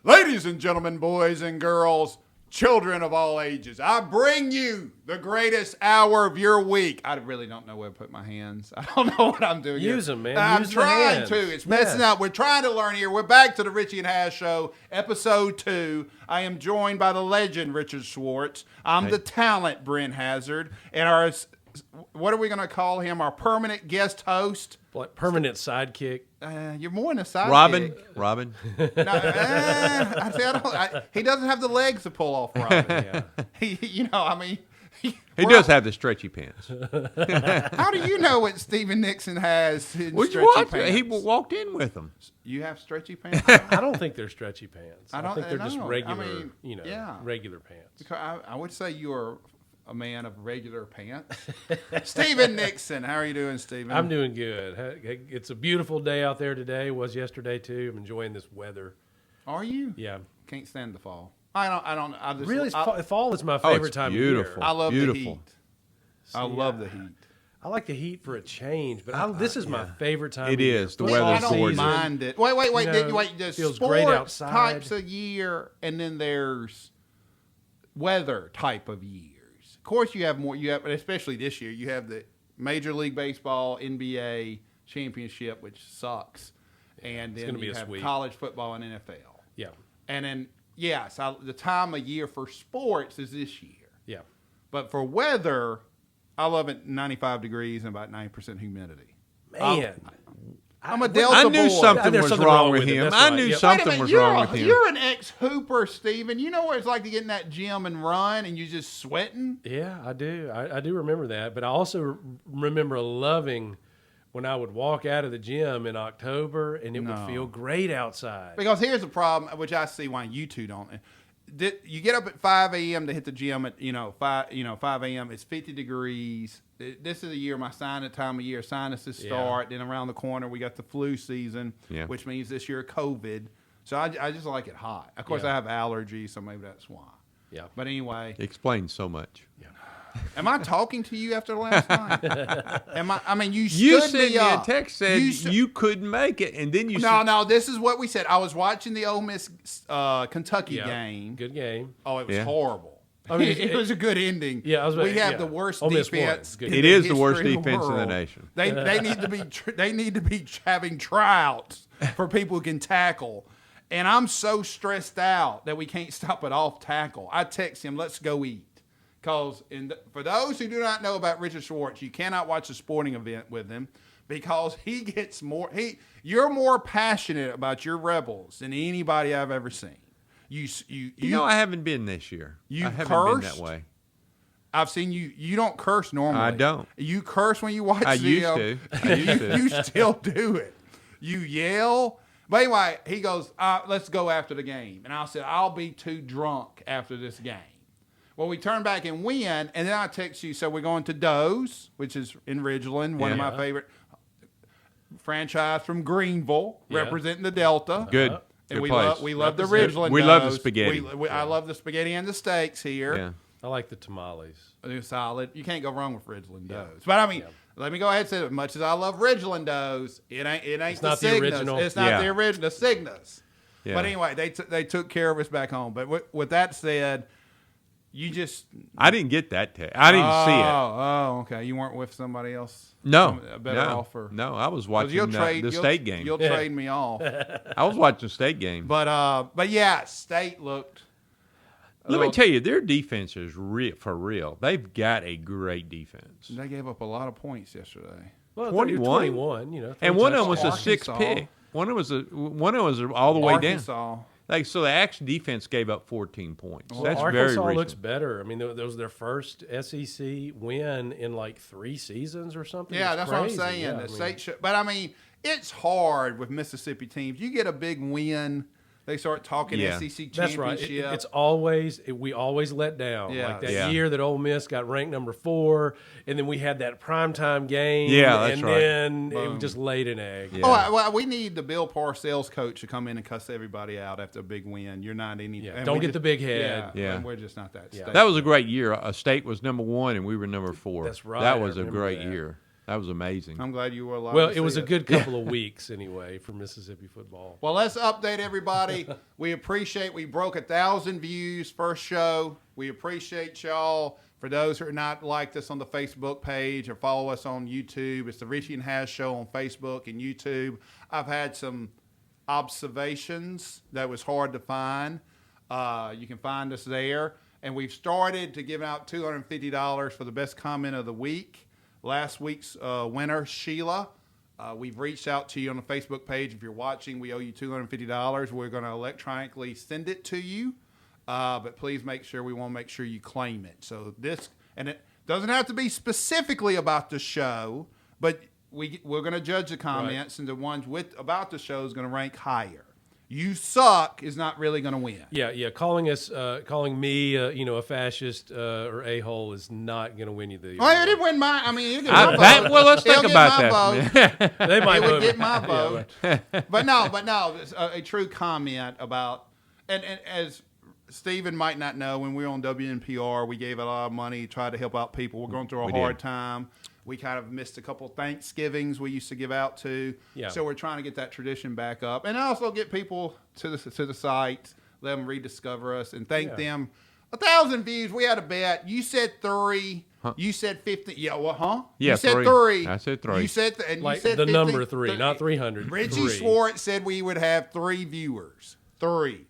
Ladies and gentlemen, boys and girls, children of all ages, I bring you the greatest hour of your week. I really don't know where to put my hands. I don't know what I'm doing. Use them, man. I'm Use trying to. It's messing up. We're trying to learn here. We're back to the Richie and Hazz Show, episode 2. I am joined by the legend, Richard Schwartz. I'm the talent, Brent Hazard. And our, what are we going to call him? Our permanent guest host. Like permanent sidekick. You're more than a sidekick. Robin. No, he doesn't have the legs to pull off Robin. Yeah. He does have the stretchy pants. How do you know what Steven Nixon has in Would stretchy you watch? pants? He walked in with them. You have stretchy pants? I don't think they're stretchy pants. I think they're just regular, regular pants. I would say you are a man of regular pants. Steven Nixon. How are you doing, Steven? I'm doing good. It's a beautiful day out there today. It was yesterday, too. I'm enjoying this weather. Are you? Yeah. Can't stand the fall. I just really, fall is my favorite time of year. I love the heat. I love the heat. I like the heat for a change, but this is my favorite time of year. It is. The weather's gorgeous. I don't mind it. Wait. There's feels sports great outside. types of year, and then there's weather type of years. Of course, you have more. Especially this year, you have the Major League Baseball, NBA championship, which sucks, and then you have college football and NFL. Yeah, and then the time of year for sports is this year. Yeah, but for weather, I love it 95 degrees and about 90% humidity. Man. I'm a Delta boy. I knew something was wrong with him. I knew something was wrong with him. You're an ex-hooper, Steven. You know what it's like to get in that gym and run and you're just sweating? Yeah, I do. I do remember that. But I also remember loving when I would walk out of the gym in October and it would feel great outside. Because here's the problem, which I see why you two don't. You get up at 5 a.m. to hit the gym at 5 a.m. It's 50 degrees. This is the year my time of year. Sinuses start. Then around the corner we got the flu season, which means this year COVID. So I just like it hot. Of course I have allergies, so maybe that's why. Yeah. But anyway, it explains so much. Yeah. Am I talking to you after last night? You sent me a text said you couldn't make it, and then you No, this is what we said. I was watching the Ole Miss Kentucky game. Good game. Oh, it was horrible. I mean, it was a good ending. Yeah, we have the worst defense. It is the worst defense in the nation. They need to be having tryouts for people who can tackle. And I'm so stressed out that we can't stop it off tackle. I text him, let's go eat. Because for those who do not know about Richard Schwartz, you cannot watch a sporting event with him because he gets more. You're more passionate about your Rebels than anybody I've ever seen. I haven't been this year. You I haven't cursed? been that way. I've seen you. You don't curse normally. I don't. You curse when you watch. I used to. You still do it. You yell. But anyway, he goes, let's go after the game. And I said, I'll be too drunk after this game. Well, we turn back and win, and then I text you, so we're going to Doe's, which is in Ridgeland, one of my favorite franchise from Greenville, representing the Delta. Good. And we place. love the Ridgeland. We love the spaghetti. I love the spaghetti and the steaks here. Yeah. I like the tamales. They're solid. You can't go wrong with Ridgeland Doe's. But let me go ahead and say, as much as I love Ridgeland Doe's, it ain't the the original. It's not the original. The Cygnus. Yeah. But anyway, they took care of us back home. But with that said. I didn't get that text. I didn't see it. Oh, okay. You weren't with somebody else? No. A better offer? No, I was watching the state game. You'll trade me off. I was watching the state game. But yeah, state looked. Let me tell you, their defense is for real. They've got a great defense. They gave up a lot of points yesterday. Well, 21. And one of them was a 6 pick. One of them was all the way down. So the actual defense gave up 14 points. Well, That's Arkansas very recent. looks better. I mean, that was their first SEC win in like 3 seasons or something. Yeah, that's crazy. what I'm saying. But it's hard with Mississippi teams. You get a big win, they start talking SEC championship. That's right. It's always we always let down. Yeah. Like that year that Ole Miss got ranked number 4, and then we had that primetime game. Yeah, that's and right. then it just laid an egg. Yeah. Oh, well, we need the Bill Parcells coach to come in and cuss everybody out after a big win. You're not any. Yeah. Don't get the big head. Yeah. We're just not that. Yeah. State. That was a great year. State was number 1, and we were number 4. That's right. That was a great year. That was amazing. I'm glad you were alive. Well, it was a good couple of weeks anyway for Mississippi football. Well, let's update everybody. We appreciate we broke 1,000 views first show. We appreciate y'all. For those who are not liked us on the Facebook page or follow us on YouTube, it's the Richie and Hazz Show on Facebook and YouTube. I've had some observations that was hard to find. You can find us there. And we've started to give out $250 for the best comment of the week. Last week's winner, Sheila, we've reached out to you on the Facebook page. If you're watching, we owe you $250. We're going to electronically send it to you. But please make sure, we want to make sure you claim it. So this, and it doesn't have to be specifically about the show, but we're going to judge the comments, and the ones about the show is going to rank higher. You suck is not really going to win. Yeah. Calling me, a fascist or a-hole is not going to win you the. Well, it didn't win my. I mean, it my vote. Well, let's think about that. They might would get my vote, but no, a true comment about, and as Stephen might not know, when we were on WNPR, we gave a lot of money, tried to help out people. We're going through a hard time. We kind of missed a couple of Thanksgivings we used to give out to. Yeah. So we're trying to get that tradition back up. And also get people to the site, let them rediscover us, and thank them. 1,000 views. We had a bet. You said 3. Huh? You said 50. Yeah, well, huh? Yeah, you said 3. I said 3. You said and like you said the 50, number 3, not 300. Richie Schwartz said we would have 3 viewers. 3.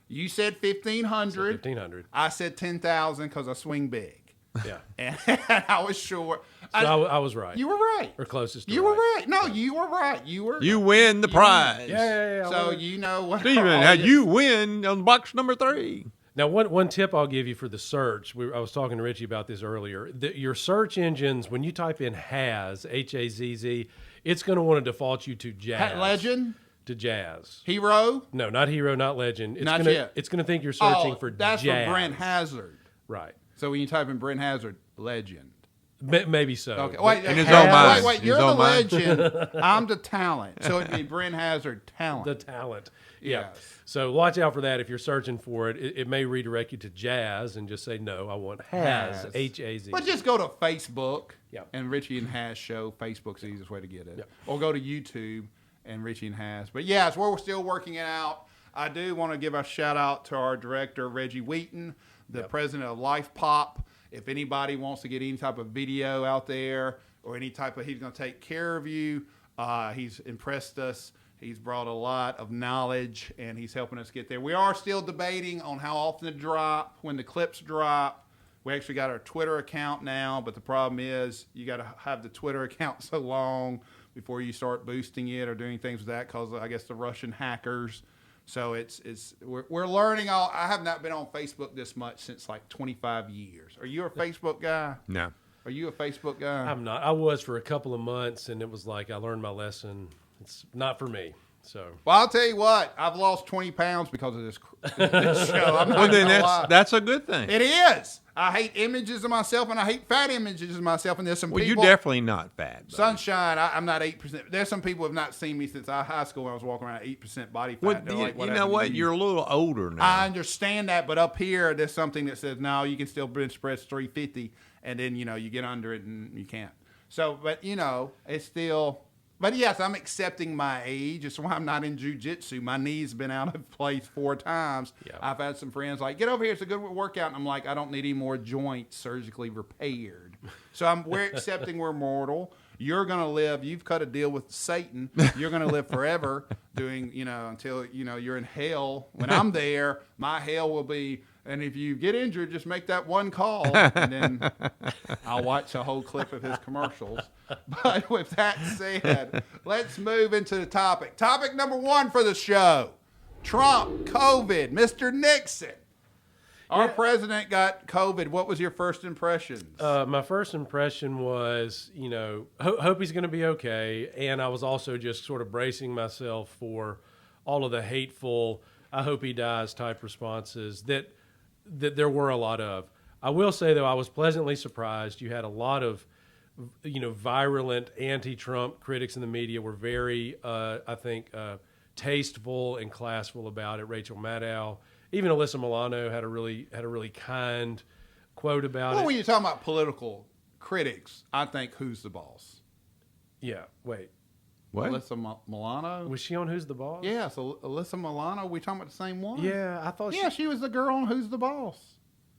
You said 1,500. 1,500. I said 10,000 because I swing big. Yeah. And I was sure. So I was right. You were right. Or closest to You were right. No, you were right. You win the prize. Yeah. So you know what? Steven, you win on box number 3. Now, one tip I'll give you for the search, I was talking to Richie about this earlier. Your search engines, when you type in Hazz, H-A-Z-Z, it's going to want to default you to Jazz. Legend? To Jazz. Hero? No, not Hero, not Legend. It's not gonna, yet. It's going to think you're searching for that's Jazz. for Brent Hazard. Right. So when you type in Brent Hazard, Legend. Maybe so. Okay. Wait, in his own mind. Wait, you're the legend. I'm the talent. So it'd be Brent Hazard talent. The talent. Yeah. Yes. So watch out for that if you're searching for it. It may redirect you to Jazz and just say, no, I want Hazz, H-A-Z. But just go to Facebook and Richie and Hazz Show. Facebook's the easiest way to get it. Yeah. Or go to YouTube and Richie and Hazz. But yeah, it's where we're still working it out. I do want to give a shout out to our director, Reggie Wheaton, the president of Life Pop. If anybody wants to get any type of video out there or any type of, he's going to take care of you. He's impressed us. He's brought a lot of knowledge, and he's helping us get there. We are still debating on how often to drop, when the clips drop. We actually got our Twitter account now, but the problem is you got to have the Twitter account so long before you start boosting it or doing things with that because I guess the Russian hackers. So we're learning all. I have not been on Facebook this much since like 25 years. Are you a Facebook guy? No. Are you a Facebook guy? I'm not. I was for a couple of months, and it was like I learned my lesson. It's not for me. So. Well, I'll tell you what. I've lost 20 pounds because of this show. I'm not gonna lie. That's a good thing. It is. I hate images of myself, and I hate fat images of myself. And there's some people. Well, you're definitely not fat. Buddy. Sunshine, I'm not 8%. There's some people who have not seen me since high school when I was walking around at 8% body fat. Well, you know what? You're a little older now. I understand that, but up here, there's something that says, no, you can still bench press 350, and then, you get under it and you can't. So, but, it's still... But yes, I'm accepting my age. It's why I'm not in jiu-jitsu. My knee's been out of place 4 times. Yeah. I've had some friends like, get over here. It's a good workout. And I'm like, I don't need any more joints surgically repaired. So we're accepting we're mortal. You're going to live. You've cut a deal with Satan. You're going to live forever doing, until, you're in hell. When I'm there, my hell will be, and if you get injured, just make that one call. And then I'll watch a whole clip of his commercials. But with that said, let's move into the topic. Topic number 1 for the show. Trump, COVID, Mr. Nixon. Our president got COVID. What was your first impressions? My first impression was, hope he's going to be okay. And I was also just sort of bracing myself for all of the hateful, I hope he dies type responses that there were a lot of. I will say, though, I was pleasantly surprised. You had a lot of, virulent anti-Trump critics in the media were very, I think, tasteful and classful about it. Rachel Maddow. Even Alyssa Milano had a really kind quote about it. Well, when you're talking about political critics, I think who's the boss? Yeah. Wait. What? Alyssa Milano. Was she on Who's the Boss? Yeah, so Alyssa Milano, we talking about the same one? Yeah, I thought she was the girl on Who's the Boss.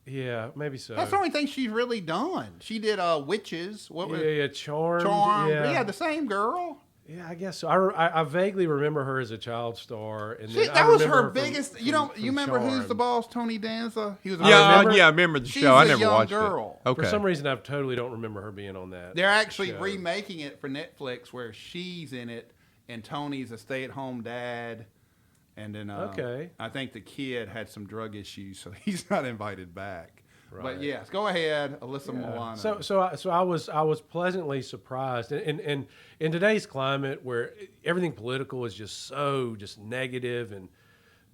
Yeah, maybe so. That's the only thing she's really done. She did Witches. What was Charmed. Yeah, the same girl. Yeah, I guess so. I vaguely remember her as a child star, and then that was her biggest. You remember Charmed. Who's the Boss? Tony Danza. He was. I remember the show. I never watched girl. it. Okay. For some reason, I totally don't remember her being on that. They're actually show. remaking it for Netflix, where she's in it, and Tony's a stay-at-home dad. And then I think the kid had some drug issues, so he's not invited back. Right. But yes, go ahead, Alyssa Milano. So I was pleasantly surprised, and in today's climate where everything political is just negative and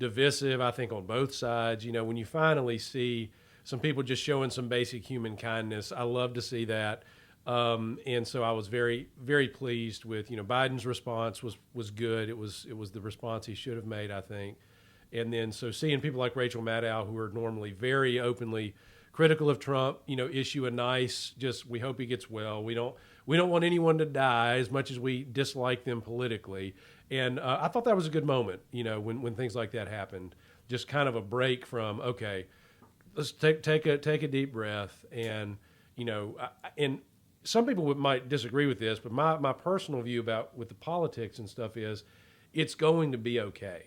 divisive, I think on both sides. When you finally see some people just showing some basic human kindness, I love to see that. And so I was very, very pleased with, Biden's response was good. It was the response he should have made, I think. And then so seeing people like Rachel Maddow, who are normally very openly critical of Trump, issue a nice, we hope he gets well. We don't want anyone to die as much as we dislike them politically. And I thought that was a good moment, when things like that happened. Just kind of a break from, okay, let's take a deep breath. And, and some people might disagree with this, but my personal view with the politics and stuff is it's going to be okay.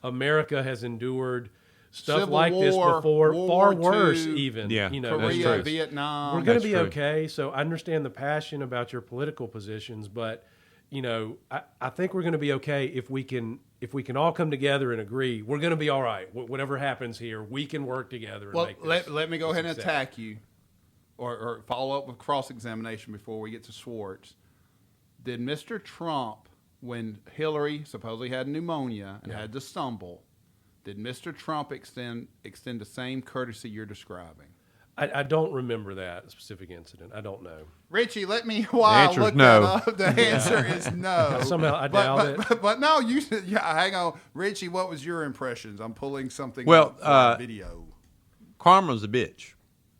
America has endured stuff Civil like War, this before, far worse II, even. Yeah, Korea, Vietnam. We're going to be okay. So I understand the passion about your political positions, but I think we're going to be okay if we can all come together and agree. We're going to be all right. Whatever happens here, we can work together. And make this let me go ahead and attack you, or follow up with cross-examination before we get to Schwartz. Did Mr. Trump, when Hillary supposedly had pneumonia and had to stumble, did Mr. Trump extend the same courtesy you're describing? I don't remember that specific incident. I don't know. Richie, let me look no. that up. The answer is no. Somehow I doubt it. But no, hang on. Richie, what was your impressions? I'm pulling something up for video. Karma's a bitch.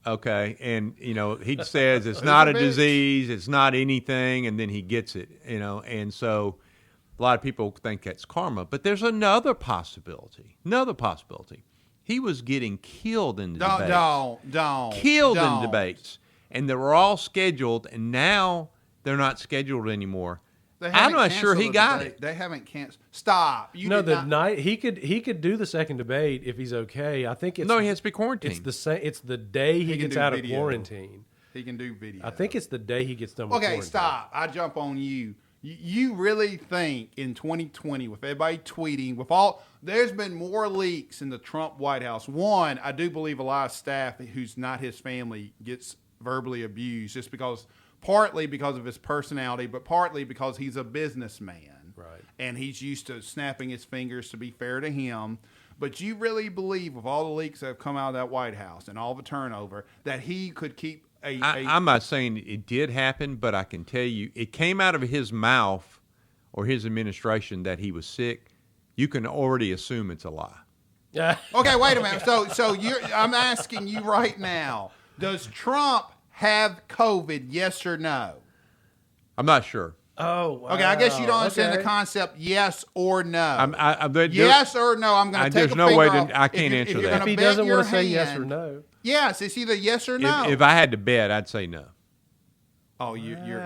Okay, and he says it's not a disease, it's not anything, and then he gets it. And so a lot of people think that's karma, but there's another possibility. He was getting killed in the debates. Killed in debates, and they were all scheduled, and now they're not scheduled anymore. I'm not sure he got it. They haven't canceled. Stop. Night he could do the second debate if he's okay. I think it's he has to be quarantined. It's the day he gets out of quarantine. He can do video. I think it's the day he gets done with quarantine. Okay, stop. I jump on you. You really think in 2020, with everybody tweeting, there's been more leaks in the Trump White House. One, I do believe a lot of staff who's not his family gets verbally abused just partly because of his personality, but partly because he's a businessman. Right. And he's used to snapping his fingers, to be fair to him. But you really believe, with all the leaks that have come out of that White House and all the turnover, that he could keep I'm not saying it did happen, but I can tell you it came out of his mouth or his administration that he was sick. You can already assume it's a lie. Yeah. Okay, wait a minute. So I'm asking you right now, does Trump have COVID, yes or no? I'm not sure. Oh, wow. Okay, I guess you don't understand the concept, yes or no. Yes or no, I'm going to take there's a no finger way off. I can't answer that. If he doesn't want to say yes or no. Yes, it's either yes or no. If I had to bet, I'd say no. Oh, you're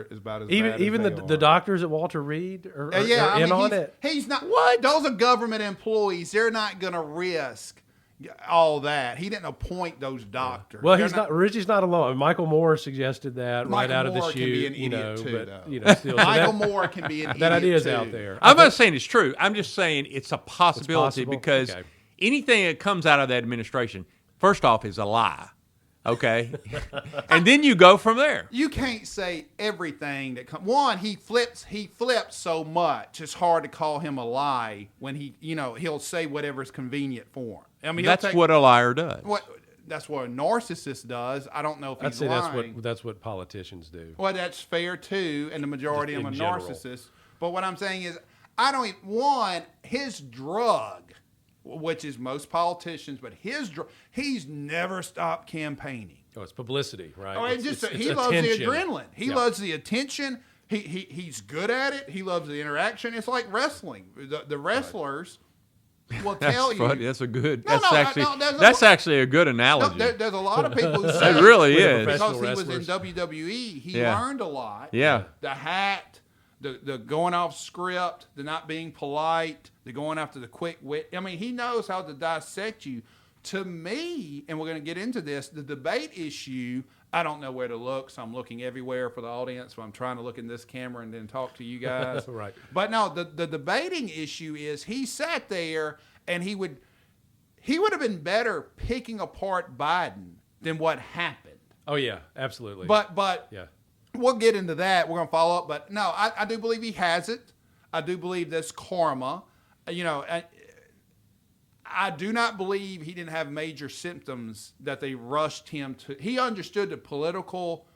about as even bad even as the doctors at Walter Reed are in on it. He's not. What? Those are government employees. They're not going to risk all that. He didn't appoint those doctors. Well, Richie's not alone. Michael Moore suggested that right out of the chute. Still, Michael Moore can be an idiot. That idea is out there. I'm not saying it's true. I'm just saying it's a possibility because anything that comes out of that administration, first off, is a lie. Okay, and then you go from there. You can't say everything that comes. One, he flips so much. It's hard to call him a lie when he'll say whatever's convenient for him. I mean, that's what a liar does. That's what a narcissist does. I don't know if he's lying. That's what politicians do. Well, that's fair too, and the majority of them are narcissists. But what I'm saying is, his drug, which is most politicians, but his drug, he's never stopped campaigning. Oh, it's publicity, right? Oh, he loves the adrenaline. He loves the attention. He's good at it. He loves the interaction. It's like wrestling. The wrestlers will tell you. Funny. That's a good. No, That's actually a good analogy. There's a lot of people who say it really is because he was in WWE. He learned a lot. Yeah. The hat, the going off script, the not being polite, the going after the quick wit. I mean, he knows how to dissect you. To me, and we're going to get into this, the debate issue, I don't know where to look, so I'm looking everywhere for the audience. So I'm trying to look in this camera and then talk to you guys. Right. But no, the debating issue is he sat there and he would have been better picking apart Biden than what happened. Oh, yeah, absolutely. But yeah. We'll get into that. We're going to follow up. But no, I do believe he has it. I do believe that's karma. You know, I do not believe he didn't have major symptoms that they rushed him to. He understood the political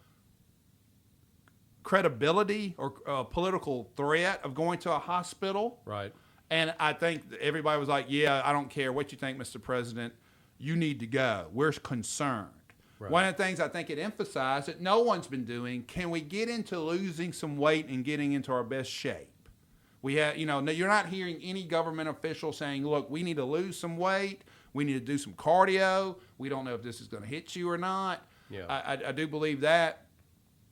credibility or political threat of going to a hospital. Right. And I think everybody was like, yeah, I don't care what you think, Mr. President. You need to go. We're concerned. Right. One of the things I think it emphasized that no one's been doing, can we get into losing some weight and getting into our best shape? We have, you're not hearing any government official saying, look, we need to lose some weight. We need to do some cardio. We don't know if this is going to hit you or not. Yeah. I do believe that.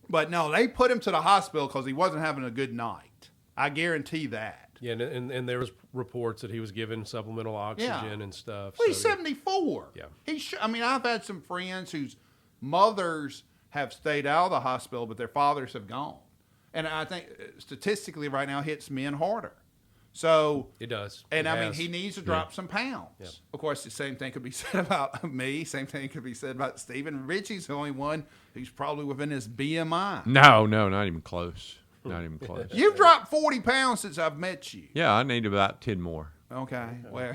But no, they put him to the hospital because he wasn't having a good night. I guarantee that. Yeah, and there was reports that he was given supplemental oxygen and stuff. Well, he's 74. Yeah. I've had some friends whose mothers have stayed out of the hospital, but their fathers have gone. And I think statistically right now it hits men harder. So it does. And he needs to drop some pounds. Yeah. Of course, the same thing could be said about me. Same thing could be said about Stephen. Richie's the only one who's probably within his BMI. No, not even close. Not even close. You've dropped 40 pounds since I've met you. Yeah, I need about 10 more. Okay. Well,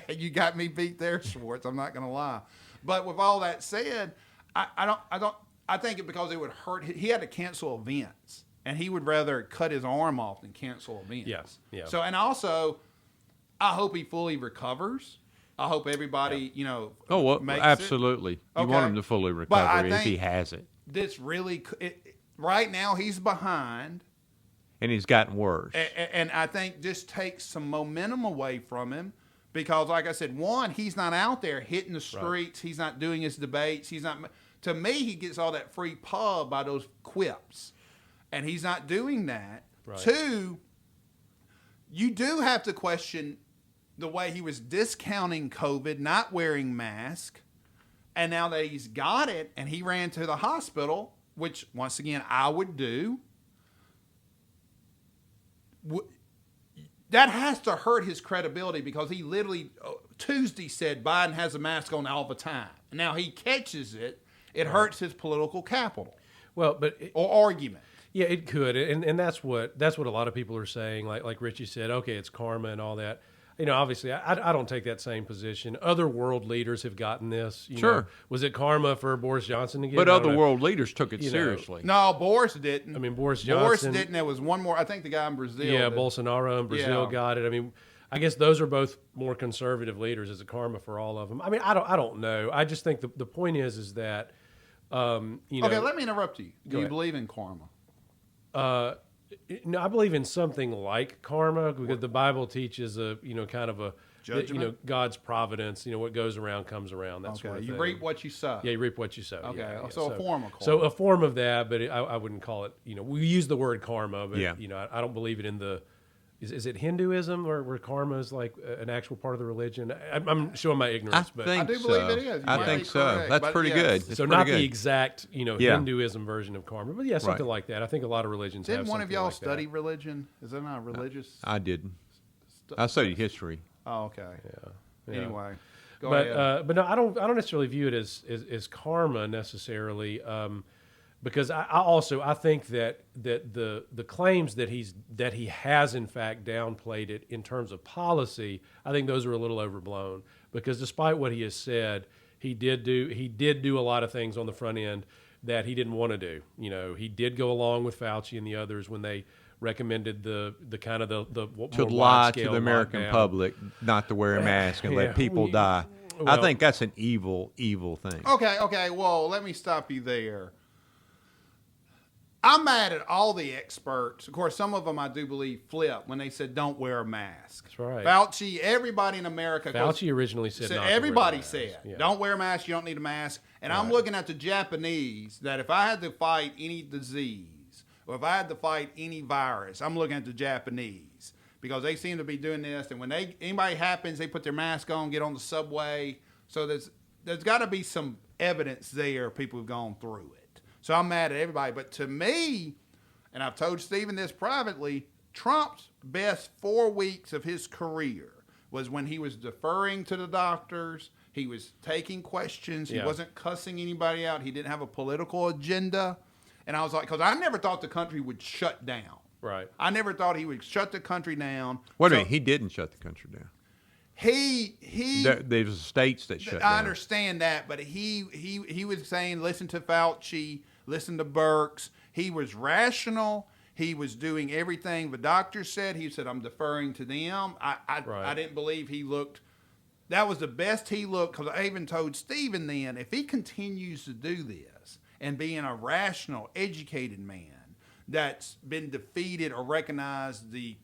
you got me beat there, Schwartz. I'm not going to lie. But with all that said, I think because it would hurt. He had to cancel events, and he would rather cut his arm off than cancel events. Yes. Yeah. So, and also, I hope he fully recovers. I hope everybody, Oh, well, makes absolutely. It. You want him to fully recover if he has it. This really, right now, he's behind. And he's gotten worse. And I think just takes some momentum away from him. Because, like I said, one, he's not out there hitting the streets. Right. He's not doing his debates. He's not. To me, he gets all that free pub by those quips, and he's not doing that. Right. Two, you do have to question the way he was discounting COVID, not wearing masks, and now that he's got it and he ran to the hospital, which once again I would do. That has to hurt his credibility because he literally Tuesday said Biden has a mask on all the time. Now he catches it. It hurts his political capital. Well, or argument. Yeah, it could, and that's what a lot of people are saying. Like Richie said, okay, it's karma and all that. Obviously, I don't take that same position. Other world leaders have gotten this. Sure. Was it karma for Boris Johnson to get? But other world leaders took it seriously. No, Boris didn't. Boris Johnson. Boris didn't. There was one more. I think the guy in Brazil. Yeah, Bolsonaro in Brazil got it. I guess those are both more conservative leaders. Is it karma for all of them? I don't know. I just think the point is that. Okay, let me interrupt you. Do you believe in karma? No, I believe in something like karma because the Bible teaches kind of a judgment? God's providence. What goes around comes around. That's sort of you thing. reap what you sow. Yeah, you reap what you sow. Okay, yeah. So a form of karma. So a form of that, but I wouldn't call it. We use the word karma, but I don't believe it in the. Is it Hinduism where karma is like an actual part of the religion? I'm showing my ignorance, but I do believe it is. I think so. That's pretty good. So not the exact Hinduism version of karma, but something like that. I think a lot of religions have something like that. Didn't one of y'all study religion? Is that not religious? I didn't. I studied history. Oh, okay. Yeah. Anyway, go ahead. But no, I don't necessarily view it as karma necessarily. Because I think that the claims that he has in fact downplayed it in terms of policy, I think those are a little overblown. Because despite what he has said, he did do a lot of things on the front end that he didn't want to do. He did go along with Fauci and the others when they recommended the to lie to the American public not to wear a mask and let people die. I think that's an evil thing. Okay. Well, let me stop you there. I'm mad at all the experts. Of course, some of them I do believe flip when they said don't wear a mask. That's right. Fauci, everybody in America. Fauci originally said not everybody to wear a mask. said don't wear a mask. You don't need a mask. And I'm looking at the Japanese that if I had to fight any disease or if I had to fight any virus, I'm looking at the Japanese because they seem to be doing this. And when anybody happens, they put their mask on, get on the subway. So there's got to be some evidence there. People have gone through it. So I'm mad at everybody. But to me, and I've told Stephen this privately, Trump's best 4 weeks of his career was when he was deferring to the doctors. He was taking questions. He wasn't cussing anybody out. He didn't have a political agenda. And I was like, because I never thought the country would shut down. Right. I never thought he would shut the country down. Wait a minute. He didn't shut the country down. There's states that shut down. I understand that, but he was saying, listen to Fauci, listen to Birx. He was rational. He was doing everything the doctor said. He said, I'm deferring to them. I didn't believe he looked. That was the best he looked, because I even told Stephen then, if he continues to do this and being a rational, educated man that's been defeated or recognized the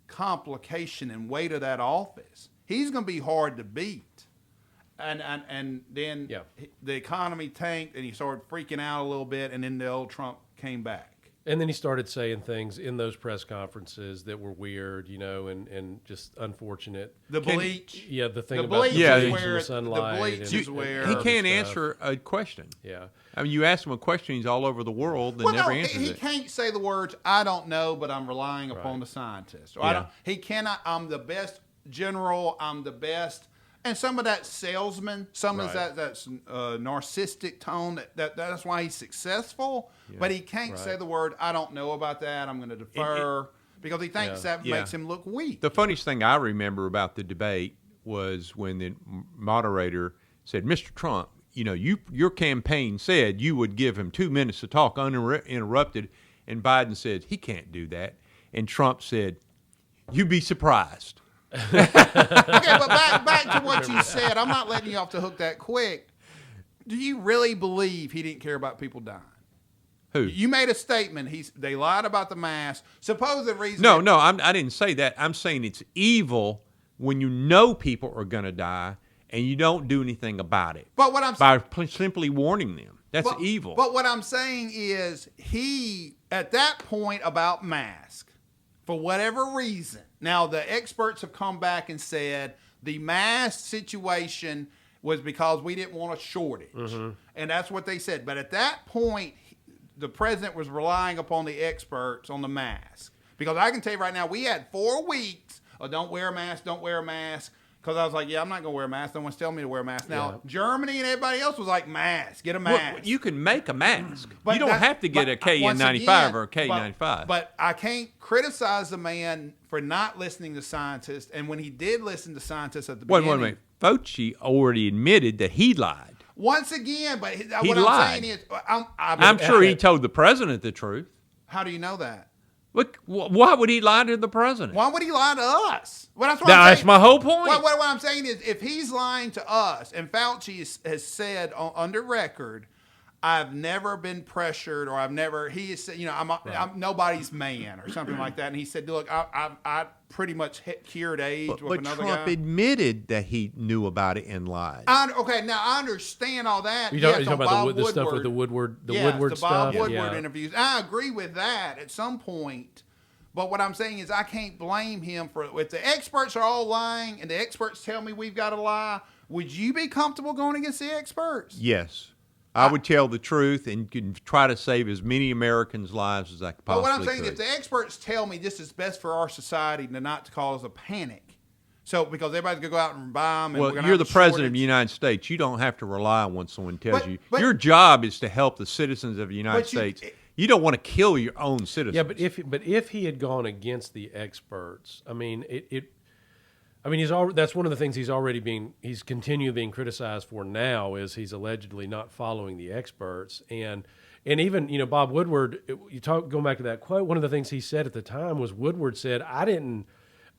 complication and weight of that office, he's going to be hard to beat. And then the economy tanked, and he started freaking out a little bit, and then the old Trump came back. And then he started saying things in those press conferences that were weird, and just unfortunate. The bleach. The thing the about bleach the is bleach where and the sunlight. The bleach is where he can't answer a question. Yeah. I mean, you ask him a question, he's all over the world and never answers he it. can't say the words, I don't know, but I'm relying upon the scientists. Or he cannot, I'm the best general, I'm the best. And some of that salesman, some of that's narcissistic tone. That's why he's successful. Yeah. But he can't say the word, I don't know about that, I'm going to defer, because he thinks that makes him look weak. The funniest thing I remember about the debate was when the moderator said, Mr. Trump, your campaign said you would give him 2 minutes to talk uninterrupted, and Biden said, he can't do that. And Trump said, you'd be surprised. Okay, but back to what you said. I'm not letting you off the hook that quick. Do you really believe he didn't care about people dying? Who? You made a statement. They lied about the mask. Suppose the reason. No, I didn't say that. I'm saying it's evil when you know people are going to die and you don't do anything about it. But what I'm by simply warning them, that's evil. But what I'm saying is, he at that point about mask, for whatever reason. Now, the experts have come back and said the mask situation was because we didn't want a shortage. Mm-hmm. And that's what they said. But at that point, the president was relying upon the experts on the mask. Because I can tell you right now, we had 4 weeks of don't wear a mask, don't wear a mask. Because I was like, I'm not going to wear a mask. No one's telling me to wear a mask. Now, Germany and everybody else was like, mask, get a mask. Well, you can make a mask. But you don't have to get a KN95 or a K95. But I can't criticize the man for not listening to scientists. And when he did listen to scientists at the beginning. Wait a minute. Fauci already admitted that he lied. Once again, but what lied. I'm saying is. I'm sure he told the president the truth. How do you know that? Look, why would he lie to the president? Why would he lie to us? Well, that's my whole point. What I'm saying is, if he's lying to us, and Fauci has said under record, I've never been pressured, or he has said, I'm nobody's man, or something like that. And he said, look, I pretty much cured AIDS with another guy. But Trump admitted that he knew about it and lied. Okay, now I understand all that. You're talking about the stuff with the Woodward, Woodward stuff? Bob Woodward interviews. I agree with that at some point. But what I'm saying is, I can't blame him for if the experts are all lying and the experts tell me we've got to lie. Would you be comfortable going against the experts? Yes. I would tell the truth and try to save as many Americans' lives as I could possibly could. But what I'm saying, if the experts tell me this is best for our society not to cause a panic, so because everybody's going to go out and buy them. Well, you're the president of the United States. You don't have to rely on what someone tells you. Your job is to help the citizens of the United States. You don't want to kill your own citizens. Yeah, but if he had gone against the experts, I mean, that's one of the things he's continually being criticized for now, is he's allegedly not following the experts. And even, Bob Woodward, going back to that quote, one of the things he said at the time was, Woodward said, I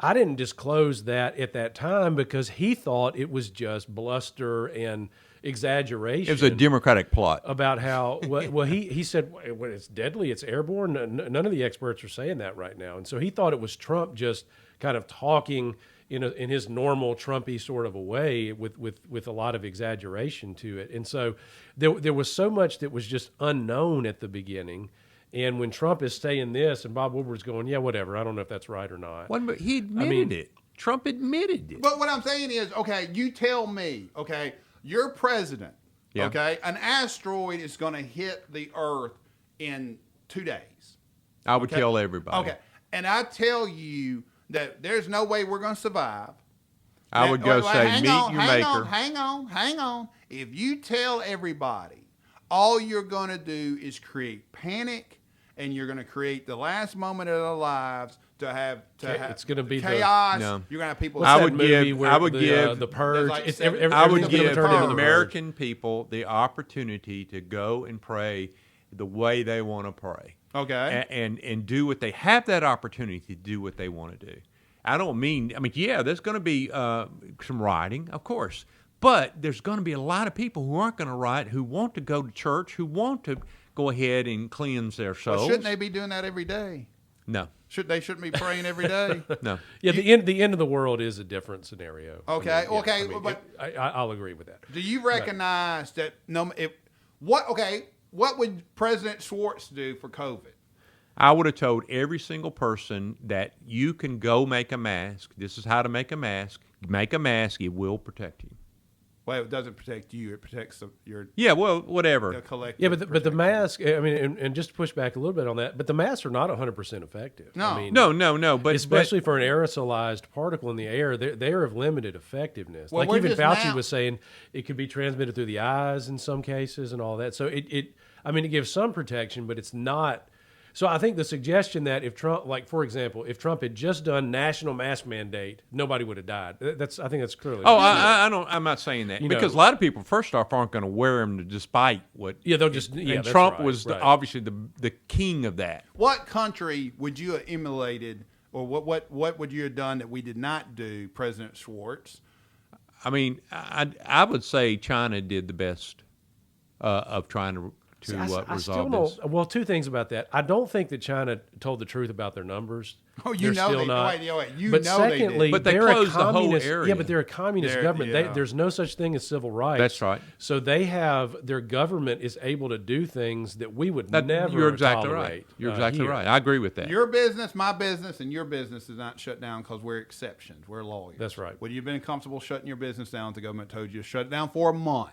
I didn't disclose that at that time because he thought it was just bluster and exaggeration. It was a Democratic plot. About how, well, he said, well, it's deadly, it's airborne. None of the experts are saying that right now. And so he thought it was Trump just kind of talking in his normal Trumpy sort of a way with a lot of exaggeration to it. And so there was so much that was just unknown at the beginning. And when Trump is saying this and Bob Woodward's going, yeah, whatever, I don't know if that's right or not. Well, but he admitted it. Trump admitted it. But what I'm saying is, okay, you tell me, okay, you're president, Yeah. okay, an asteroid is going to hit the Earth in 2 days. I would Okay? tell everybody. Okay, and I tell you that there's no way we're going to survive. I would go say, hang meet on, your hang maker. Hang on. If you tell everybody, all you're going to do is create panic, and you're going to create the last moment of their lives to have It's going to be chaos. No. You're going to have people. What's I that would movie give- where I would the, give- the Purge. Like It's seven- I would everything's gonna give turn into the The American people the opportunity to go and pray the way they want to pray. Okay. And do what they have that opportunity to do what they want to do. I mean, yeah, there's going to be some rioting, of course, but there's going to be a lot of people who aren't going to riot, who want to go to church, who want to go ahead and cleanse their souls. Well, shouldn't they be doing that every day? No, Shouldn't be praying every day? no. Yeah, the end of the world is a different scenario. Okay, okay, but I'll agree with that. do you recognize that? What would President Schwartz do for COVID? I would have told every single person that you can go make a mask. This is how to make a mask. Make a mask. It will protect you. Well, it doesn't protect you; it protects your Yeah, well, whatever. collective. Yeah, but the mask. I mean, and just to push back a little bit on that, but the masks are not 100% effective. No. I mean, No. But especially for an aerosolized particle in the air, they are of limited effectiveness. Well, like we're even just Fauci now- was saying, it could be transmitted through the eyes in some cases and all that. So it gives some protection, but it's not. So I think the suggestion that if Trump, like for example, if Trump had just done national mask mandate, nobody would have died. I think that's clearly. Oh, I don't. I'm not saying that because a lot of people, first off, aren't going to wear them despite what. Yeah, they'll just. Yeah, and that's Trump right, was right. obviously the king of that. What country would you have emulated, or what would you have done that we did not do, President Schwartz? I mean, I would say China did the best of trying to I still resolve don't. this. Well, two things about that. I don't think that China told the truth about their numbers. Oh, you They're know still they- not. wait, you but know they did. secondly, But they they're a closed the whole communist- area. Yeah, but they're a communist They're- government. yeah. There's no such thing as civil rights. That's right. So they have their government is able to do things that we would never. You're exactly tolerate, right. You're exactly here. right. I agree with that. Your business, my business, and your business is not shut down because we're exceptions. We're lawyers. That's right. Would you have been comfortable shutting your business down if the government told you to shut it down for a month?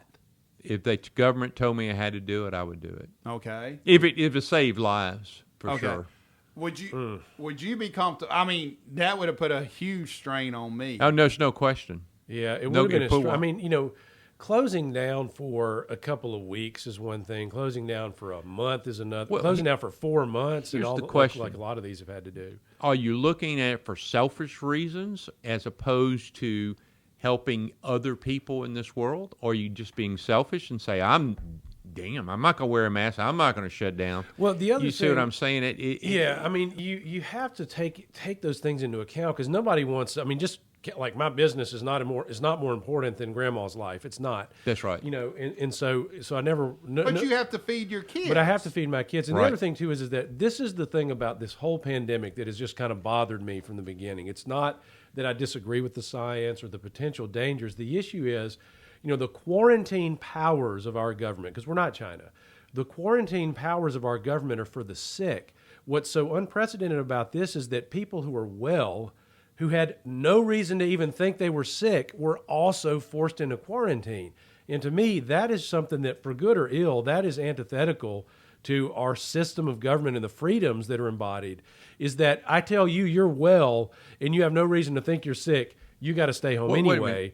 If the government told me I had to do it, I would do it. Okay. If it saved lives, for Okay. sure. Would you be comfortable? I mean, that would have put a huge strain on me. Oh, there's no question. Yeah, it No, would have it been. put I one- mean, closing down for a couple of weeks is one thing. Closing down for a month is another. Well, Closing down for 4 months and here's all the question. like a lot of these have had to do. Are you looking at it for selfish reasons as opposed to helping other people in this world? Or are you just being selfish and say, I'm not going to wear a mask. I'm not going to shut down. Well, the other you see what thing- I'm saying? Yeah, I mean, you have to take those things into account because nobody wants. I mean, just like my business is not more important than grandma's life. It's not. That's right. And so I never. But you have to feed your kids. But I have to feed my kids. And Right. the other thing, too, is that this is the thing about this whole pandemic that has just kind of bothered me from the beginning. It's not that I disagree with the science or the potential dangers. The issue is, the quarantine powers of our government, because we're not China. The quarantine powers of our government are for the sick. What's so unprecedented about this is that people who are well, who had no reason to even think they were sick, were also forced into quarantine. And to me, that is something that, for good or ill, that is antithetical to our system of government and the freedoms that are embodied, is that I tell you you're well and you have no reason to think you're sick, you got to stay home Well, wait a anyway.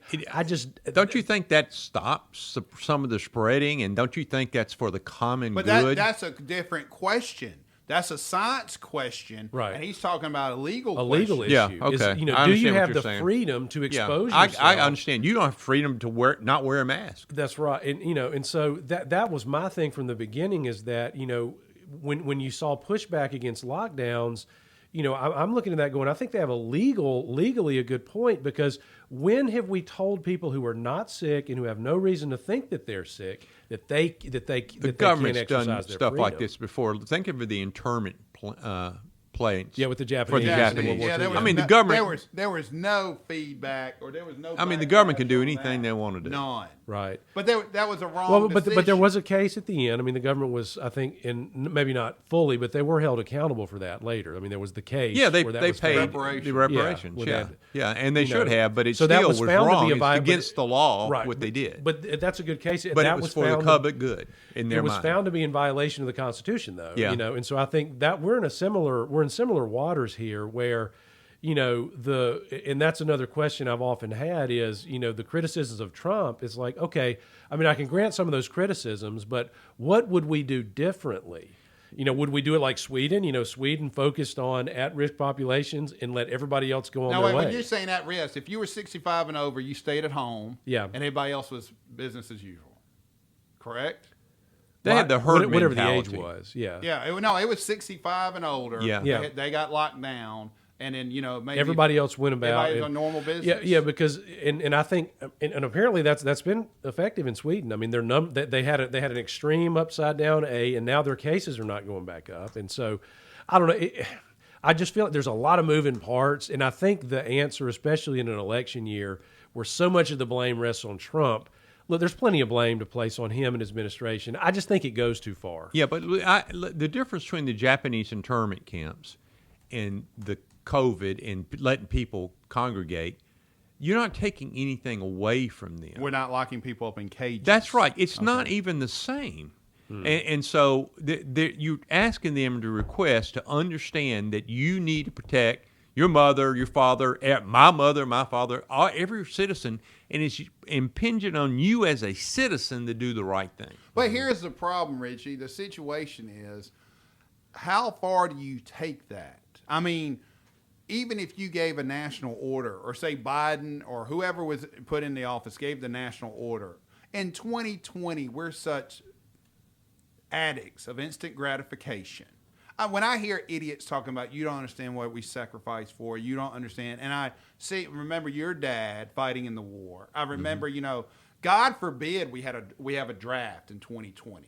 Don't you think that stops some of the spreading? And don't you think that's for the common But good? that's a different question. That's a science question, Right. And he's talking about a legal a legal question. Yeah, issue. okay. Is, I do you understand what have you're the saying. freedom to expose I yourself? understand. You don't have freedom to not wear a mask. That's right, and so that was my thing from the beginning is that when you saw pushback against lockdowns, I'm looking at that going, I think they have legally a good point, because when have we told people who are not sick and who have no reason to think that they're sick that the government's can't exercise done their stuff freedom? like this before. Think of the internment planes. Yeah, with the Japanese. For the Japanese. Yeah, I mean, the government. There was no feedback, or there was no. I mean, the government can do anything they want to do. None. Right. But that was a wrong decision. But there was a case at the end. I mean, the government was, I think, maybe not fully, but they were held accountable for that later. I mean, there was the case. Yeah, they where that paid was found. the reparations. Yeah, and they should have, but it so that still was was found to wrong. be a It's against the law what they did. But that's a good case. But that it was for the found public good in their It was mind. found to be in violation of the Constitution, though. Yeah. And so I think that we're in similar waters here, where, and that's another question I've often had is, the criticisms of Trump is like, okay, I mean, I can grant some of those criticisms, but what would we do differently? Would we do it like Sweden? Sweden focused on at-risk populations and let everybody else go on their way. When you're saying at risk, if you were 65 and over, you stayed at home. Yeah. And everybody else was business as usual. Correct? They had the herd whatever mentality. the age was. Yeah. Yeah. It was 65 and older. Yeah. They got locked down. And then, maybe everybody else went about everybody's on normal business. Yeah, because and I think and apparently that's been effective in Sweden. I mean, they had an extreme upside down A, and now their cases are not going back up. And so, I don't know. I just feel like there's a lot of moving parts, and I think the answer, especially in an election year where so much of the blame rests on Trump. Look, there's plenty of blame to place on him and his administration. I just think it goes too far. Yeah, but the difference between the Japanese internment camps and the COVID and letting people congregate, you're not taking anything away from them. We're not locking people up in cages. That's right. It's not even the same. And so you're asking them to request to understand that you need to protect your mother, your father, my mother, my father, every citizen, and it's impinging on you as a citizen to do the right thing. But here's the problem, Richie. The situation is, how far do you take that? I mean, even if you gave a national order, or say Biden or whoever was put in the office gave the national order, in 2020, we're such addicts of instant gratification. When I hear idiots talking about, you don't understand what we sacrifice for, you don't understand, and I remember your dad fighting in the war. I remember, God forbid we have a draft in 2020.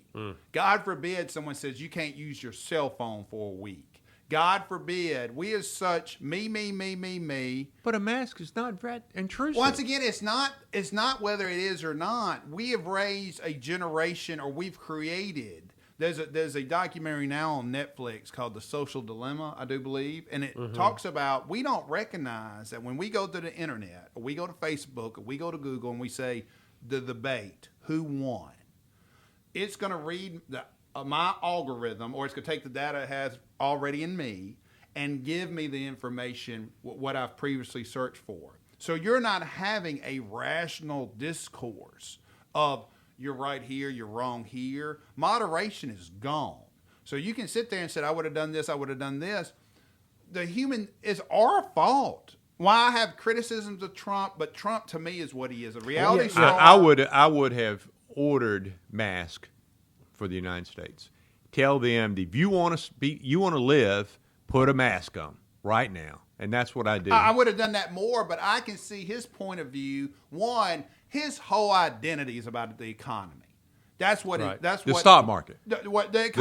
God forbid someone says you can't use your cell phone for a week. God forbid, we as such, me. But a mask is not intrusive. Once again, it's not whether it is or not. We have raised a generation, or we've created. There's a documentary now on Netflix called The Social Dilemma, I do believe, and it talks about, we don't recognize that when we go to the internet, or we go to Facebook, or we go to Google, and we say the debate, who won? It's going to read my algorithm, or it's going to take the data it has already in me and give me the information, what I've previously searched for. So you're not having a rational discourse of you're right here, you're wrong here. Moderation is gone. So you can sit there and say, I would have done this, I would have done this. The human is our fault. Why I have criticisms of Trump, but Trump to me is what he is, a reality star. I would have ordered masks for the United States. Tell them, if you want to live, put a mask on right now, and that's what I do. I would have done that more, but I can see his point of view. One, his whole identity is about the economy. That's what. Right. That's the what stock market. The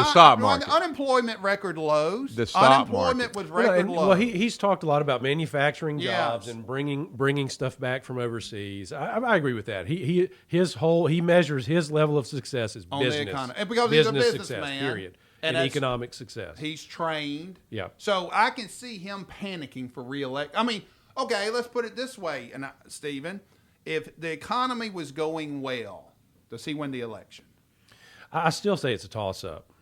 stock market. The unemployment record lows. The stock unemployment market. was record low. Well, he's talked a lot about manufacturing jobs and bringing stuff back from overseas. I agree with that. He measures his level of success as on business, the economy, and because he's a success, businessman, period, and economic success. He's trained. Yeah. So I can see him panicking for reelect. I mean, okay, let's put it this way, and Stephen, if the economy was going well, does he win the election? I still say it's a toss-up,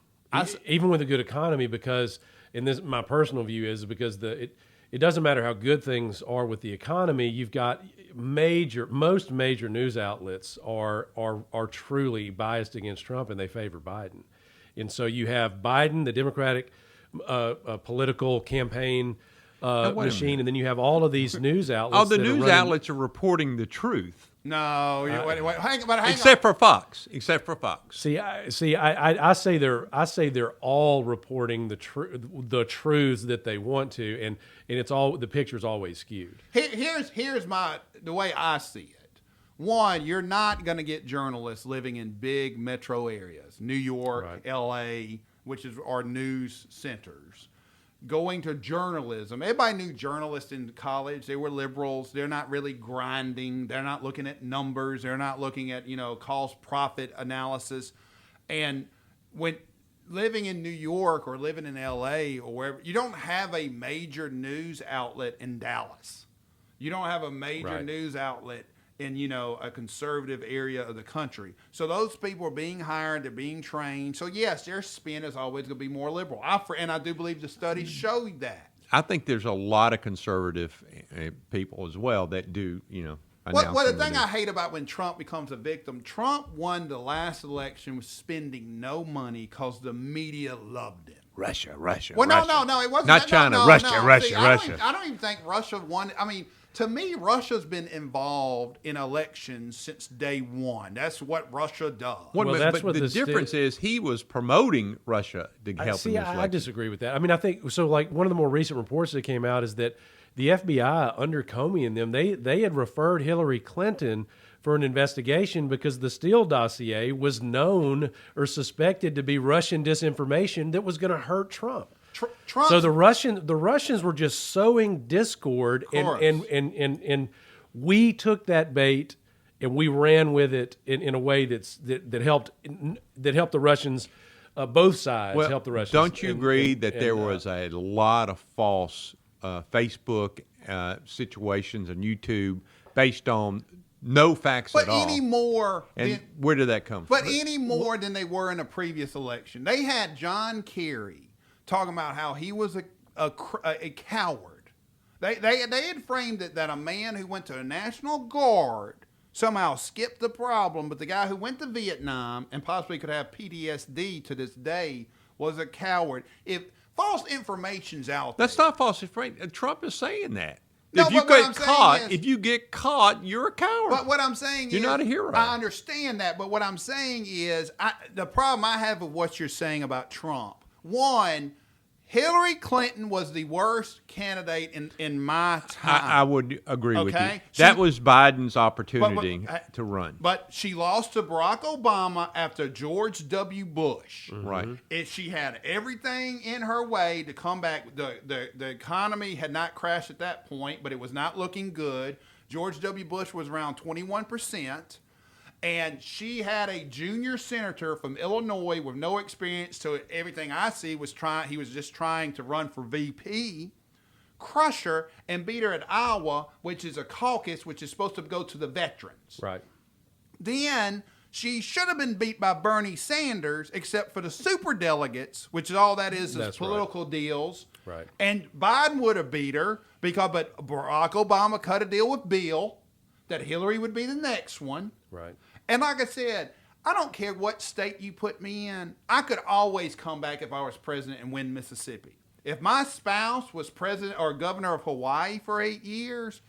even with a good economy, because, and this my personal view is because it doesn't matter how good things are with the economy. You've got most major news outlets are truly biased against Trump, and they favor Biden. And so you have Biden, the Democratic political campaign machine, and then you have all of these news outlets. The news outlets are reporting the truth. No, wait, hang on. Except for Fox. See, I say they're all reporting the truths that they want to, and it's all the picture's always skewed. Here's the way I see it. One, you're not going to get journalists living in big metro areas, New York, Right. L.A., which is our news centers. Going to journalism. Everybody knew journalists in college. They were liberals. They're not really grinding. They're not looking at numbers. They're not looking at, cost profit analysis. And when living in New York or living in LA or wherever, you don't have a major news outlet in Dallas. You don't have a major Right. news outlet in, a conservative area of the country. So those people are being hired, they're being trained. So yes, their spin is always going to be more liberal. And I do believe the studies show that. I think there's a lot of conservative people as well that do, Well, the announce thing I hate about when Trump becomes a victim, Trump won the last election with spending no money because the media loved him. Russia. Well, no, it wasn't. Not China, Russia. See, Russia. I don't even think Russia won. I mean, to me, Russia's been involved in elections since day one. That's what Russia does. Well, that's but what the the difference is he was promoting Russia to help in this election. I disagree with that. I mean, I think so. Like one of the more recent reports that came out is that the FBI under Comey and them, they had referred Hillary Clinton for an investigation because the Steele dossier was known or suspected to be Russian disinformation that was going to hurt Trump. Trump. So the Russians were just sowing discord, and we took that bait and we ran with it in a way that helped the Russians. Both sides helped the Russians. Don't you agree that there was a lot of false Facebook situations and YouTube based on no facts at all? But any more. And where did that come from? But any more than they were in a previous election. They had John Kerry talking about how he was a coward. They had framed it that a man who went to the National Guard somehow skipped the problem, but the guy who went to Vietnam and possibly could have PTSD to this day was a coward. If false information's out there. That's not false information. Trump is saying that. No, if you but what I'm get saying caught, is- if you get caught, you're a coward. But what I'm saying You're is, not a hero. I understand that, but what I'm saying is, the problem I have with what you're saying about Trump. One, Hillary Clinton was the worst candidate in my time. I would agree with you. Okay? That was Biden's opportunity to run. But she lost to Barack Obama after George W. Bush. Right. She had everything in her way to come back. The economy had not crashed at that point, but it was not looking good. George W. Bush was around 21%. And she had a junior senator from Illinois with no experience. So everything I see was he was just trying to run for VP, crush her, and beat her at Iowa, which is a caucus, which is supposed to go to the veterans. Right. Then she should have been beat by Bernie Sanders, except for the superdelegates, which is all that is That's political deals. Right. And Biden would have beat her but Barack Obama cut a deal with Bill that Hillary would be the next one. Right. And like I said, I don't care what state you put me in. I could always come back if I was president and win Mississippi. If my spouse was president or governor of Hawaii for 8 years,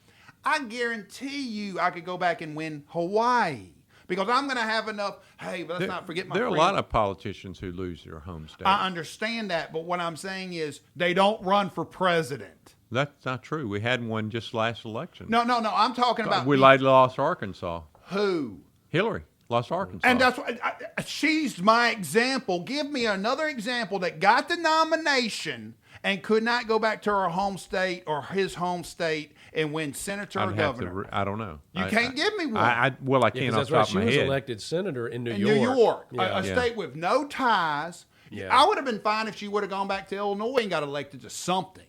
I guarantee you I could go back and win Hawaii. Because I'm going to have enough, but let's not forget my There are friend. a lot of politicians who lose their home state. I understand that, but what I'm saying is they don't run for president. That's not true. We had one just last election. No, I'm talking about We lost Arkansas. who? Hillary lost Arkansas. And that's what she's my example. Give me another example that got the nomination and could not go back to her home state or his home state and win senator or governor. I don't know. You can't give me one. I can't off That's the right. top of She my was head. elected senator in New in York. New York, Yeah. a state with no ties. Yeah. I would have been fine if she would have gone back to Illinois and got elected to something.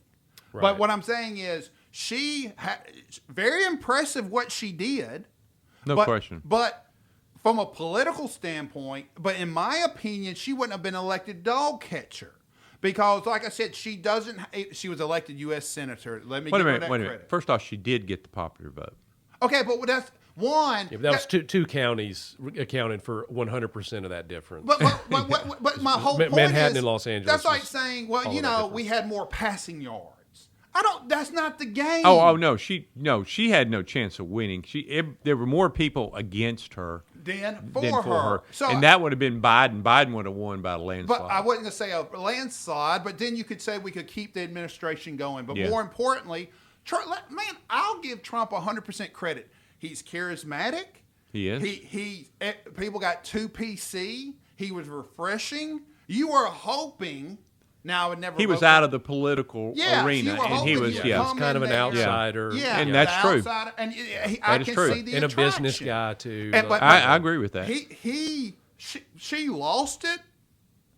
Right. But what I'm saying is very impressive what she did. No question. But from a political standpoint, but in my opinion, she wouldn't have been elected dog catcher. Because, like I said, she was elected U.S. Senator. Let me give her that Wait a credit. minute. First off, she did get the popular vote. Okay, but that's one. Yeah, but that was two counties accounted for 100% of that difference. But my whole point Manhattan is, and Los Angeles That's like was saying, all of that difference. we had more passing yards. That's not the game. Oh no, she had no chance of winning. There were more people against her than for for her. So, and that would have been Biden. Biden would have won by a landslide. But I wasn't going to say a landslide, but then you could say we could keep the administration going. But more importantly, man, I'll give Trump 100% credit. He's charismatic. He is. People got 2 PC. He was refreshing. You were hoping. Now I would never. He was out of the political arena, and he was kind of an outsider. Yeah, and that's true. And I can see the and a attraction. business guy too. But I agree with that. She lost it,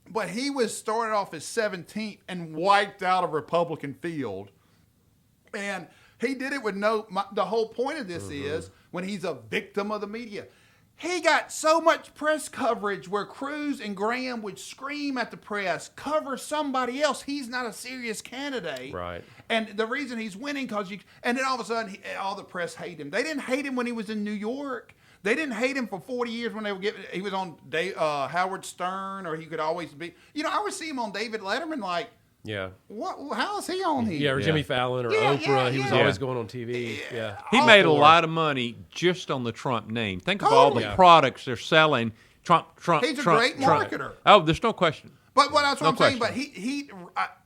but he was started off as 17th and wiped out a Republican field, and he did it with the whole point of this is when he's a victim of the media. He got so much press coverage where Cruz and Graham would scream at the press, cover somebody else. He's not a serious candidate. Right. And the reason he's winning and then all of a sudden all the press hate him. They didn't hate him when he was in New York. They didn't hate him for 40 years when he was on Howard Stern, or he could always be. I would see him on David Letterman like, yeah. What? How is he on here? Yeah, or Jimmy Fallon or Oprah. He was always going on TV. Yeah. He made a lot of money just on the Trump name. Think of all the products they're selling. Trump. He's a great marketer. Oh, there's no question. But that's what I'm saying. But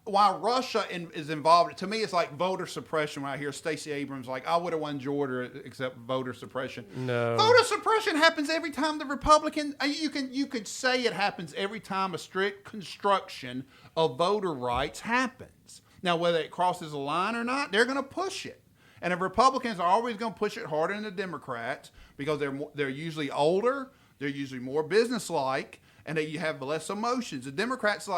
while Russia is involved, to me, it's like voter suppression. When I hear Stacey Abrams like, I would have won Georgia except voter suppression. No, voter suppression happens every time the Republican. You could say it happens every time a strict construction of voter rights happens. Now, whether it crosses a line or not, they're going to push it. And the Republicans are always going to push it harder than the Democrats because they're usually older, they're usually more businesslike, and you have less emotions. The Democrats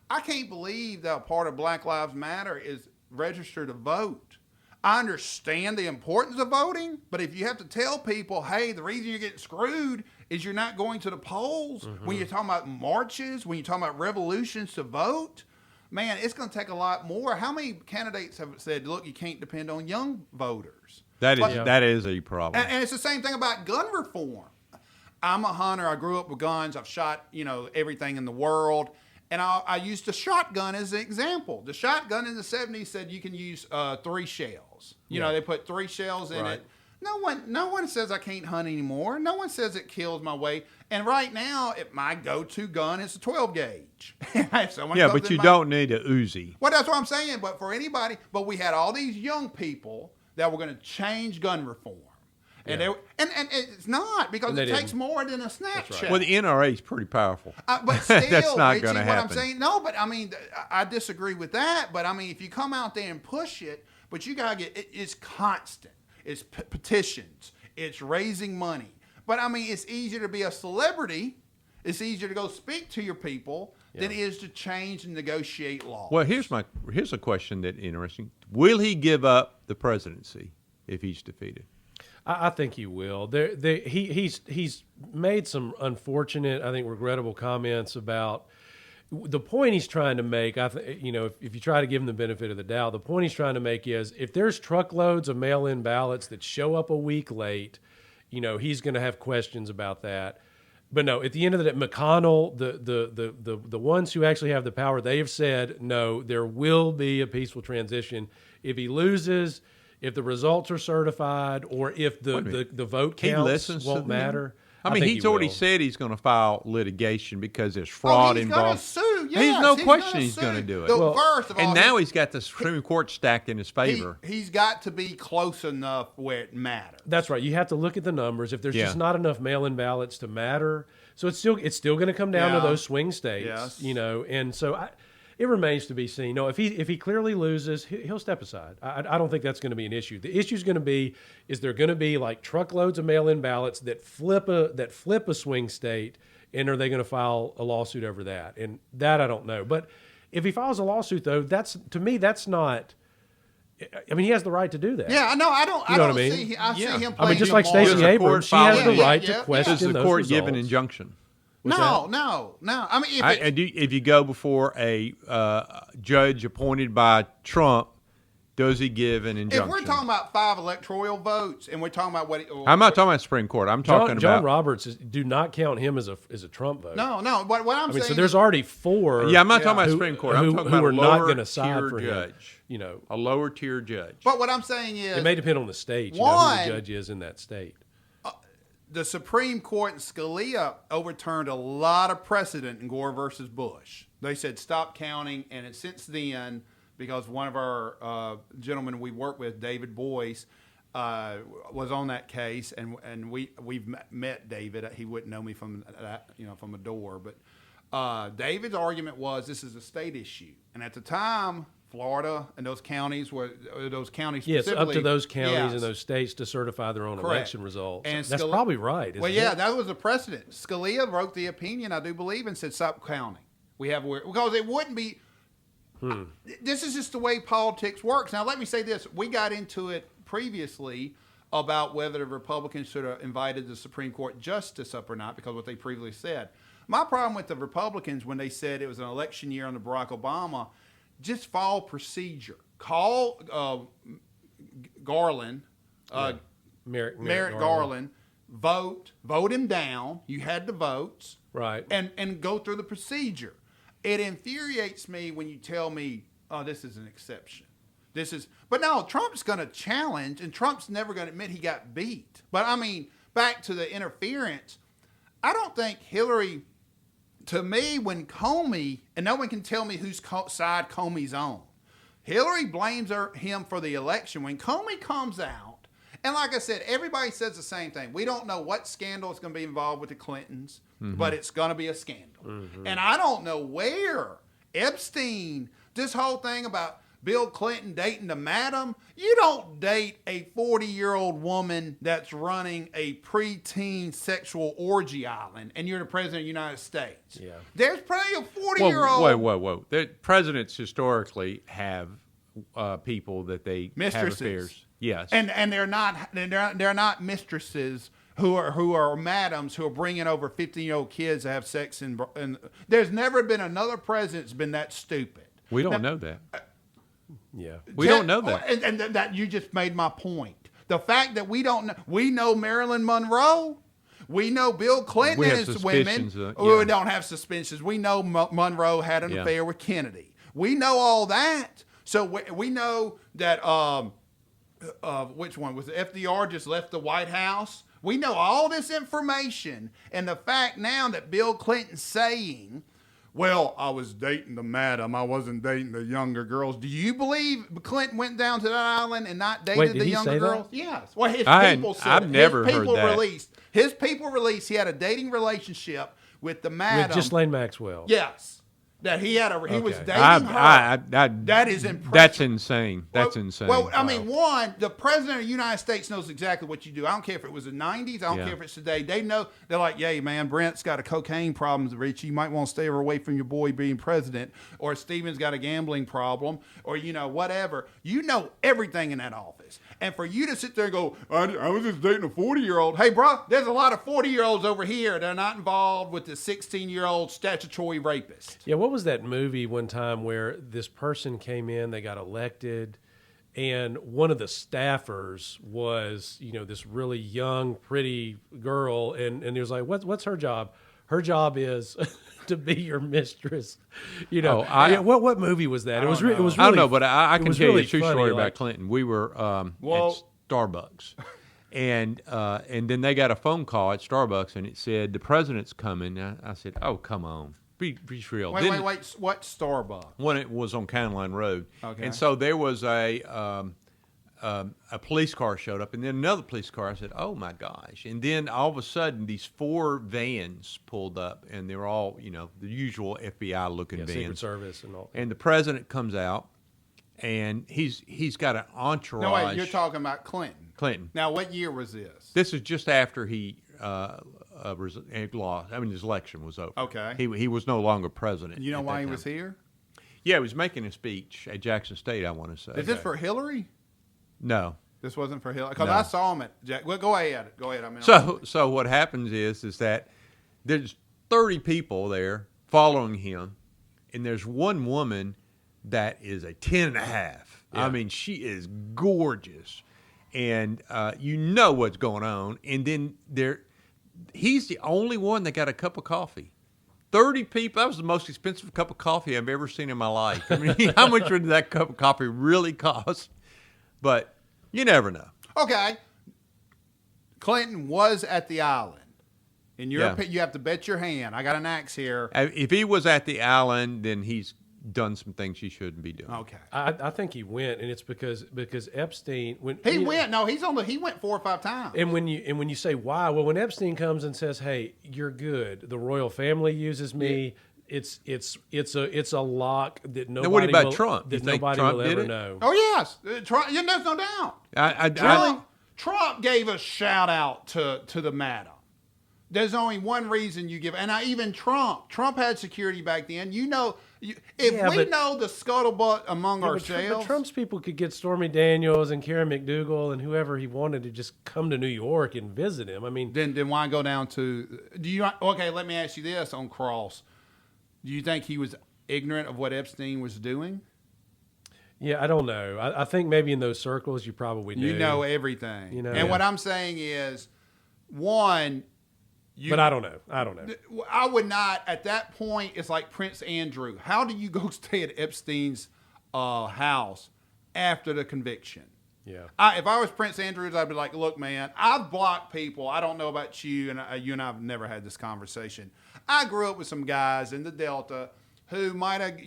I can't believe that a part of Black Lives Matter is register to vote. I understand the importance of voting, but if you have to tell people, hey, the reason you're getting screwed is you're not going to the polls, when you're talking about marches, when you're talking about revolutions to vote, man, it's going to take a lot more. How many candidates have said, look, you can't depend on young voters? That is a problem. And it's the same thing about gun reform. I'm a hunter. I grew up with guns. I've shot, everything in the world. And I used the shotgun as an example. The shotgun in the 70s said you can use 3 shells. They put 3 shells in it. No one says I can't hunt anymore. No one says it kills my way. And right now, my go-to gun is a 12 gauge. But you don't need a Uzi. Well, that's what I'm saying. But for anybody, we had all these young people that were going to change gun reform. And it's not, because it takes more than a Snapchat. Right. Well, the NRA is pretty powerful. But still, that's not Richie, going to happen. What I'm saying, no, but I disagree with that. But if you come out there and push it, but you got to it's constant. It's petitions. It's raising money. But it's easier to be a celebrity. It's easier to go speak to your people than it is to change and negotiate laws. Well, here's a question that's interesting. Will he give up the presidency if he's defeated? I think he will. He's made some unfortunate, I think, regrettable comments about the point he's trying to make. If you try to give him the benefit of the doubt, the point he's trying to make is if there's truckloads of mail-in ballots that show up a week late, he's going to have questions about that. But no, at the end of the day, McConnell, the ones who actually have the power, they have said no. There will be a peaceful transition. If he loses, if the results are certified, or if the vote counts won't matter. He's already said he's going to file litigation because there's fraud involved. He's going to sue. Yes, no question he's going to do it. First of all, now he's got the Supreme Court stacked in his favor. He's got to be close enough where it matters. That's right. You have to look at the numbers. If there's just not enough mail-in ballots to matter, so it's still going to come down to those swing states. Yes. And so it remains to be seen. No, if he clearly loses, he'll step aside. I don't think that's going to be an issue. The issue is going to be, is there going to be like truckloads of mail-in ballots that flip a swing state, and are they going to file a lawsuit over that? And that I don't know. But if he files a lawsuit, though, that's not. He has the right to do that. Yeah, no, I don't. You know what I mean? See him. Playing just like Stacey Abrams, she has the right to question those results. Does the court give an results. injunction? No. If you go before a judge appointed by Trump, Does he give an injunction? If we're talking about 5 electoral votes, and we're talking about what, I'm not talking about Supreme Court. I'm talking about John Roberts. Do not count him as a Trump vote. No. What I'm saying. So there's already 4. Yeah, I'm not talking about Supreme Court. I'm talking about who a are not lower going to side tier for judge. him. A lower tier judge. But what I'm saying is, It may depend on the state. Who One- the judge is in that state. the Supreme Court and Scalia overturned a lot of precedent in Gore versus Bush. They said stop counting, and since then, because one of our gentlemen we work with, David Boyce, was on that case, and we've met David. He wouldn't know me from that, from a door, but David's argument was this is a state issue, and at the time, Florida and those counties specifically. Yes, up to those counties Yes. and those states to certify their own Correct. election results. And That's probably right. Isn't it? that was the precedent. Scalia wrote the opinion, I do believe, and said stop counting. Because it wouldn't be. This is just the way politics works. Now, let me say this: we got into it previously about whether the Republicans should have invited the Supreme Court justice up or not, because of what they previously said. My problem with the Republicans when they said it was an election year under Barack Obama. Just follow procedure. Call Garland, Merrick Garland, vote him down. You had the votes, right? And go through the procedure. It infuriates me when you tell me, "Oh, this is an exception." But no, Trump's going to challenge, and Trump's never going to admit he got beat. But I mean, back to the interference, I don't think Hillary. To me, when Comey, and no one can tell me whose side Comey's on, Hillary blames him for the election. When Comey comes out, and like I said, everybody says the same thing. We don't know what scandal is going to be involved with the Clintons, but it's going to be a scandal. And I don't know where Epstein, this whole thing about Bill Clinton dating the madam. You don't date a 40-year-old woman that's running a preteen sexual orgy island, and you're the president of the United States. Yeah. There's plenty of 40-year-old. Whoa. The presidents historically have people that they Mistresses. have affairs. Yes. And they're not mistresses who are madams who are bringing over 15-year-old kids to have sex. And there's never been another president that's been that stupid. We don't know that. Yeah. We don't know that. And that you just made my point. The fact that we don't know, we know Marilyn Monroe. We know Bill Clinton We and have his women. suspicions, We don't have suspicions. We know Monroe had an affair with Kennedy. We know all that. So we know that, which one? Was it FDR just left the White House? We know all this information. And the fact now that Bill Clinton's saying, well, I was dating the madam. I wasn't dating the younger girls. Do you believe Clinton went down to that island and not dated did the he younger say that? girls? Yes. Well, his people said I've never his people heard that. His people released he had a dating relationship with the madam. With Ghislaine Maxwell. Yes. That he was Okay. dating her. That is impressive. That's insane. That's insane. Well, I mean, one, the president of the United States knows exactly what you do. I don't care if it was the 90s. I don't care if it's today. They know. They're like, yeah, man, Brent's got a cocaine problem, Richie. You might want to stay away from your boy being president. Or Stephen's got a gambling problem. Or, whatever. You know everything in that office. And for you to sit there and go, I was just dating a 40-year-old. Hey, bro, there's a lot of 40-year-olds over here that are not involved with the 16-year-old statutory rapist. Yeah, what was that movie one time where this person came in, they got elected, and one of the staffers was, this really young, pretty girl, and he was like, what's her job? Her job is to be your mistress. What movie was that? It was really I don't know, but I can tell you a true funny, story about Clinton. We were at Starbucks, and then they got a phone call at Starbucks, and it said, the president's coming. I said, oh, come on. Be real. Wait. What Starbucks? When it was on County Line Road. Okay. And so there was a police car showed up, and then another police car. I said, oh, my gosh. And then all of a sudden, these 4 vans pulled up, and they were all, the usual FBI-looking vans. Secret Service and all. And the president comes out, and he's got an entourage. No, wait, you're talking about Clinton. Clinton. Now, what year was this? This is just after he lost. I mean, his election was over. Okay. He was no longer president. You know at why that he time. was here? Yeah, he was making a speech at Jackson State, I want to say. Is this for Hillary? No. This wasn't for Hillary? Because No. I saw him at Jack. Well, go ahead. I mean, So what happens is that there's 30 people there following him, and there's one woman that is a 10.5. Yeah. I mean, she is gorgeous, and you know what's going on. And then he's the only one that got a cup of coffee. 30 people. That was the most expensive cup of coffee I've ever seen in my life. I mean, how much did that cup of coffee really cost? But you never know. Okay. Clinton was at the island. In your opinion, you have to bet your hand. I got an axe here. If he was at the island, then he's done some things he shouldn't be doing. Okay. I think he went, and it's because Epstein He went. No, he went 4 or 5 times. And when you say why, well, when Epstein comes and says, "Hey, you're good. The royal family uses me." Yeah. It's a lock that nobody. Now, what about will, Trump? That You think nobody Trump will did ever it? know. Oh yes, Trump. Yeah, there's no doubt. Trump gave a shout out to the madam. There's only one reason you give, and even Trump had security back then. You know, if we know the scuttlebutt among ourselves. But Trump's people could get Stormy Daniels and Karen McDougal and whoever he wanted to just come to New York and visit him. I mean, then why go down to? Okay, let me ask you this on Cross. Do you think he was ignorant of what Epstein was doing? Yeah, I don't know. I think maybe in those circles you probably knew. You know everything. You know, and what I'm saying is, one. But I don't know. I would not, at that point, it's like Prince Andrew. How do you go stay at Epstein's house after the conviction? Yeah. If I was Prince Andrews, I'd be like, look, man, I've blocked people. I don't know about you, and you and I have never had this conversation. I grew up with some guys in the Delta who might have,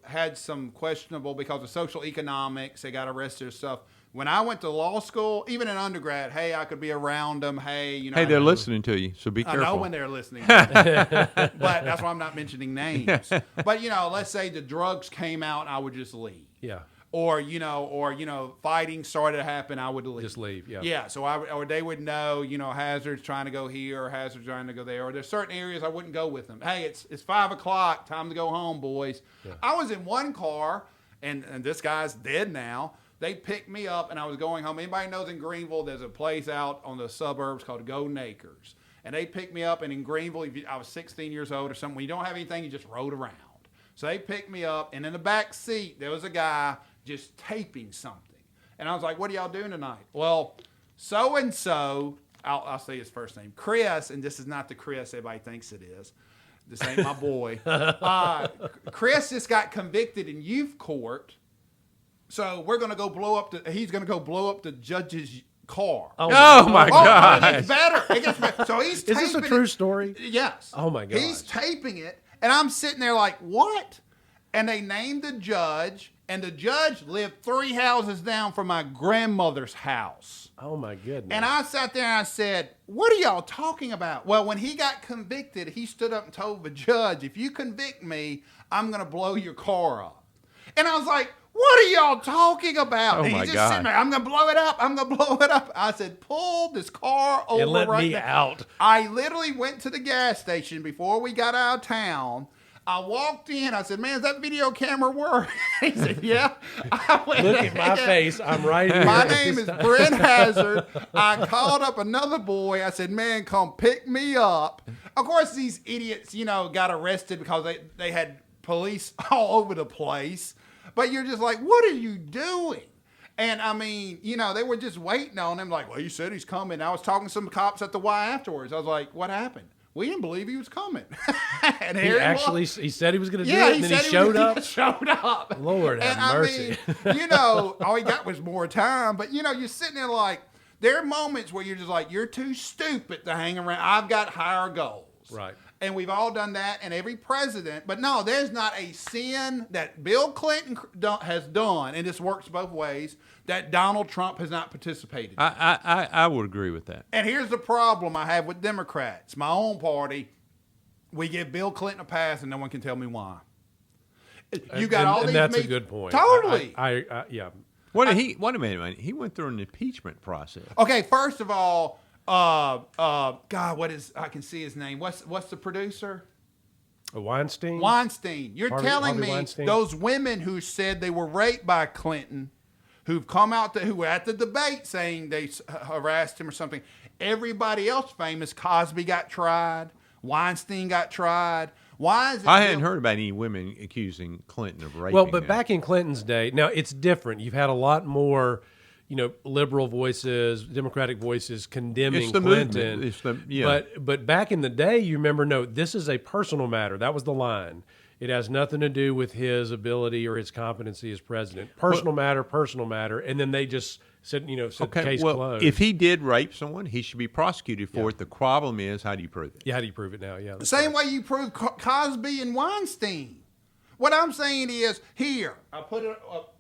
had some questionable because of social economics. They got arrested or stuff. When I went to law school, even in undergrad, hey, I could be around them. Hey, Hey, they're listening to you, so be careful. I know when they're listening. But that's why I'm not mentioning names. But, let's say the drugs came out and I would just leave. Yeah. Or fighting started to happen, I would leave. Just leave, yeah. Yeah, so or they would know, Hazard's trying to go here or Hazard's trying to go there. Or there's certain areas I wouldn't go with them. Hey, it's 5 o'clock, time to go home, boys. Yeah. I was in one car, and this guy's dead now. They picked me up, and I was going home. Anybody knows in Greenville, there's a place out on the suburbs called Golden Acres. And they picked me up, and in Greenville, I was 16 years old or something. When you don't have anything, you just rode around. So they picked me up, and in the back seat, there was a guy just taping something. And I was like, what are y'all doing tonight? Well, so-and-so, I'll say his first name, Chris, and this is not the Chris everybody thinks it is. This ain't my boy. Chris just got convicted in youth court. So we're going to go he's going to go blow up the judge's car. Oh my God. It gets better. So he's taping Is this a true story? Yes. Oh my God. He's taping it. And I'm sitting there like, what? And they named the judge. And the judge lived 3 houses down from my grandmother's house. Oh my goodness. And I sat there and I said, what are y'all talking about? Well, when he got convicted, he stood up and told the judge, if you convict me, I'm going to blow your car up. And I was like, what are y'all talking about? Oh, and my he's just God. sitting there, I'm going to blow it up. I'm going to blow it up. I said, pull this car over and let right me now. out. I literally went to the gas station before we got out of town. I walked in. I said, man, does that video camera work? He said, yeah. I went, Look at my face. I'm right here. My name is Brent Hazard. I called up another boy. I said, man, come pick me up. Of course, these idiots, got arrested because they had police all over the place. But you're just like, what are you doing? And I mean, they were just waiting on him. Like, well, you said he's coming. I was talking to some cops at the Y afterwards. I was like, what happened? We didn't believe he was coming. And He said he was going to do it, and then he showed up. He showed up. Lord have mercy. I mean, all he got was more time. But, you're sitting there like, there are moments where you're just like, you're too stupid to hang around. I've got higher goals. Right. And we've all done that, and every president. But no, there's not a sin that Bill Clinton has done, and this works both ways, that Donald Trump has not participated in. I would agree with that. And here's the problem I have with Democrats. My own party, we give Bill Clinton a pass, and no one can tell me why. You got all these. And that's a good point. Totally. Yeah. Wait a minute. He went through an impeachment process. Okay, first of all, God, what is? I can see his name. What's the producer? Weinstein. Weinstein. You're telling Harvey me Weinstein? Those women who said they were raped by Clinton, who've come out who were at the debate saying they harassed him or something. Everybody else famous, Cosby got tried. Weinstein got tried. Why is it? I hadn't heard about any women accusing Clinton of raping. Well, but them. back in Clinton's day, now it's different. You've had a lot more, liberal voices, Democratic voices condemning It's the Clinton. movement. It's the, yeah. But back in the day, you remember, no, this is a personal matter. That was the line. It has nothing to do with his ability or his competency as president. Personal matter. And then they just said, case closed. If he did rape someone, he should be prosecuted for it. The problem is, how do you prove it? Yeah, how do you prove it now? Yeah. The same way you prove Cosby and Weinstein. What I'm saying is, here, I put it up.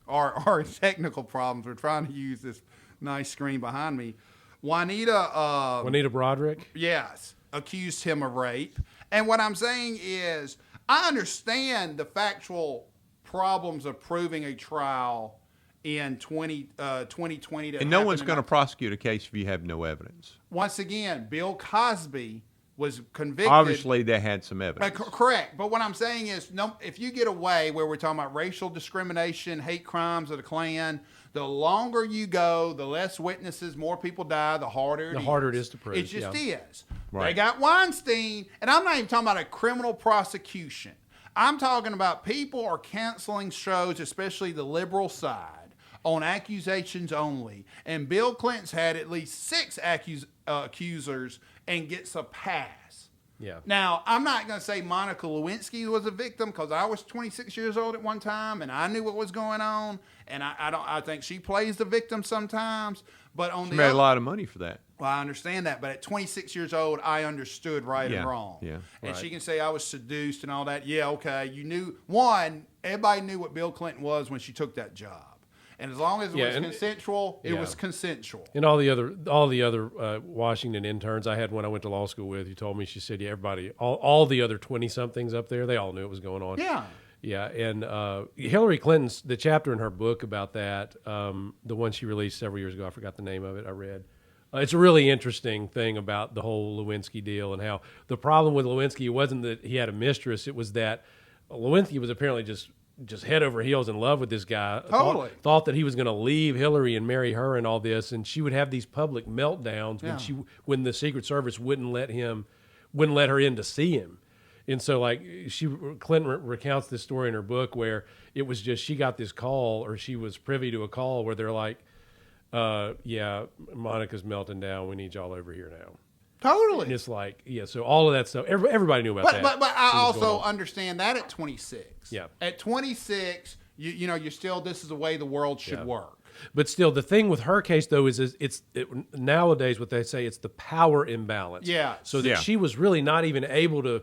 Our technical problems. We're trying to use this nice screen behind me. Juanita Broderick? Yes, accused him of rape. And what I'm saying is, I understand the factual problems of proving a trial in 2020. And no one's going to prosecute a case if you have no evidence. Once again, Bill Cosby was convicted. Obviously, they had some evidence. Correct. But what I'm saying is, no, if you get away where we're talking about racial discrimination, hate crimes of the Klan, the longer you go, the less witnesses, more people die, the harder it is to prove. It just is. Right. They got Weinstein, and I'm not even talking about a criminal prosecution. I'm talking about people are canceling shows, especially the liberal side, on accusations only. And Bill Clinton's had at least 6 accusers and gets a pass. Yeah. Now, I'm not going to say Monica Lewinsky was a victim because I was 26 years old at one time and I knew what was going on. And I think she plays the victim sometimes. But on She the made a lot of money for that. Well, I understand that, but at 26 years old, I understood right and wrong. Yeah, and right. she can say I was seduced and all that. Yeah, okay. You knew, one, everybody knew what Bill Clinton was when she took that job. And as long as it was consensual, it was consensual. And all the other Washington interns I had when I went to law school with, you told me, she said, yeah, everybody, all the other 20-somethings up there, they all knew what was going on. Yeah. Yeah, and Hillary Clinton's, the chapter in her book about that, the one she released several years ago, I forgot the name of it, I read. It's a really interesting thing about the whole Lewinsky deal and how the problem with Lewinsky wasn't that he had a mistress, it was that Lewinsky was apparently just head over heels in love with this guy. Totally. Thought that he was going to leave Hillary and marry her and all this, and she would have these public meltdowns when the Secret Service wouldn't let her in to see him. And so, Clinton recounts this story in her book where it was just she got this call, or she was privy to a call where they're like, yeah, Monica's melting down. We need y'all over here now. Totally. And it's like, yeah, so all of that stuff, everybody knew about that. But I also understand that at 26. Yeah. At 26, you're still, this is the way the world should work. But still, the thing with her case, though, is nowadays what they say, it's the power imbalance. Yeah. So that she was really not even able to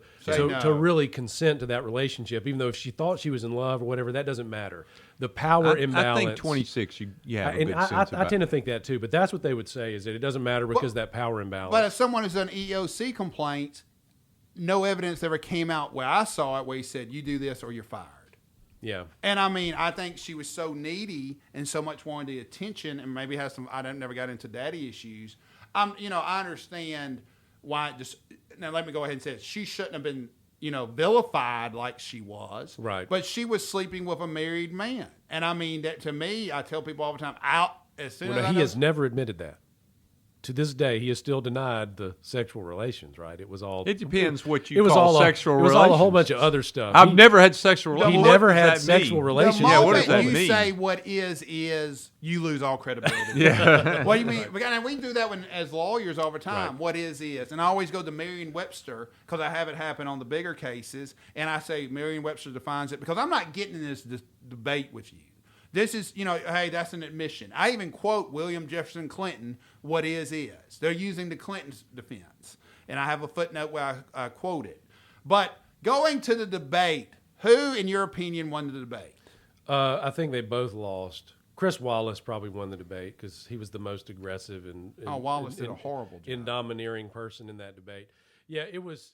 really consent to that relationship, even though if she thought she was in love or whatever, that doesn't matter. The power imbalance. I think 26, you have a good sense about I tend to think that too, but that's what they would say, is that it doesn't matter because that power imbalance. But if someone has done EEOC complaints, no evidence ever came out where I saw it where he said, you do this or you're fired. Yeah. And I mean, I think she was so needy and so much wanted the attention, and maybe has some, never got into daddy issues. I understand why now let me go ahead and say it. She shouldn't have been, vilified like she was. Right. But she was sleeping with a married man. And I mean, that to me, I tell people all the time, as soon as he has never admitted that. To this day, he has still denied the sexual relations, right? It was all... It depends what you call sexual relations. It was all a whole bunch of other stuff. I've never had sexual relations. He never had sexual relations. The moment what does that you mean? say what is, you lose all credibility. Yeah. What do you mean? And we can do that as lawyers all the time. Right. What is. And I always go to Merriam-Webster because I have it happen on the bigger cases, and I say Merriam-Webster defines it because I'm not getting in this debate with you. This is, hey, that's an admission. I even quote William Jefferson Clinton, what is. They're using the Clinton's defense. And I have a footnote where I quote it. But going to the debate, who, in your opinion, won the debate? I think they both lost. Chris Wallace probably won the debate because he was the most aggressive and Wallace did a horrible job. And domineering person in that debate. Yeah, it was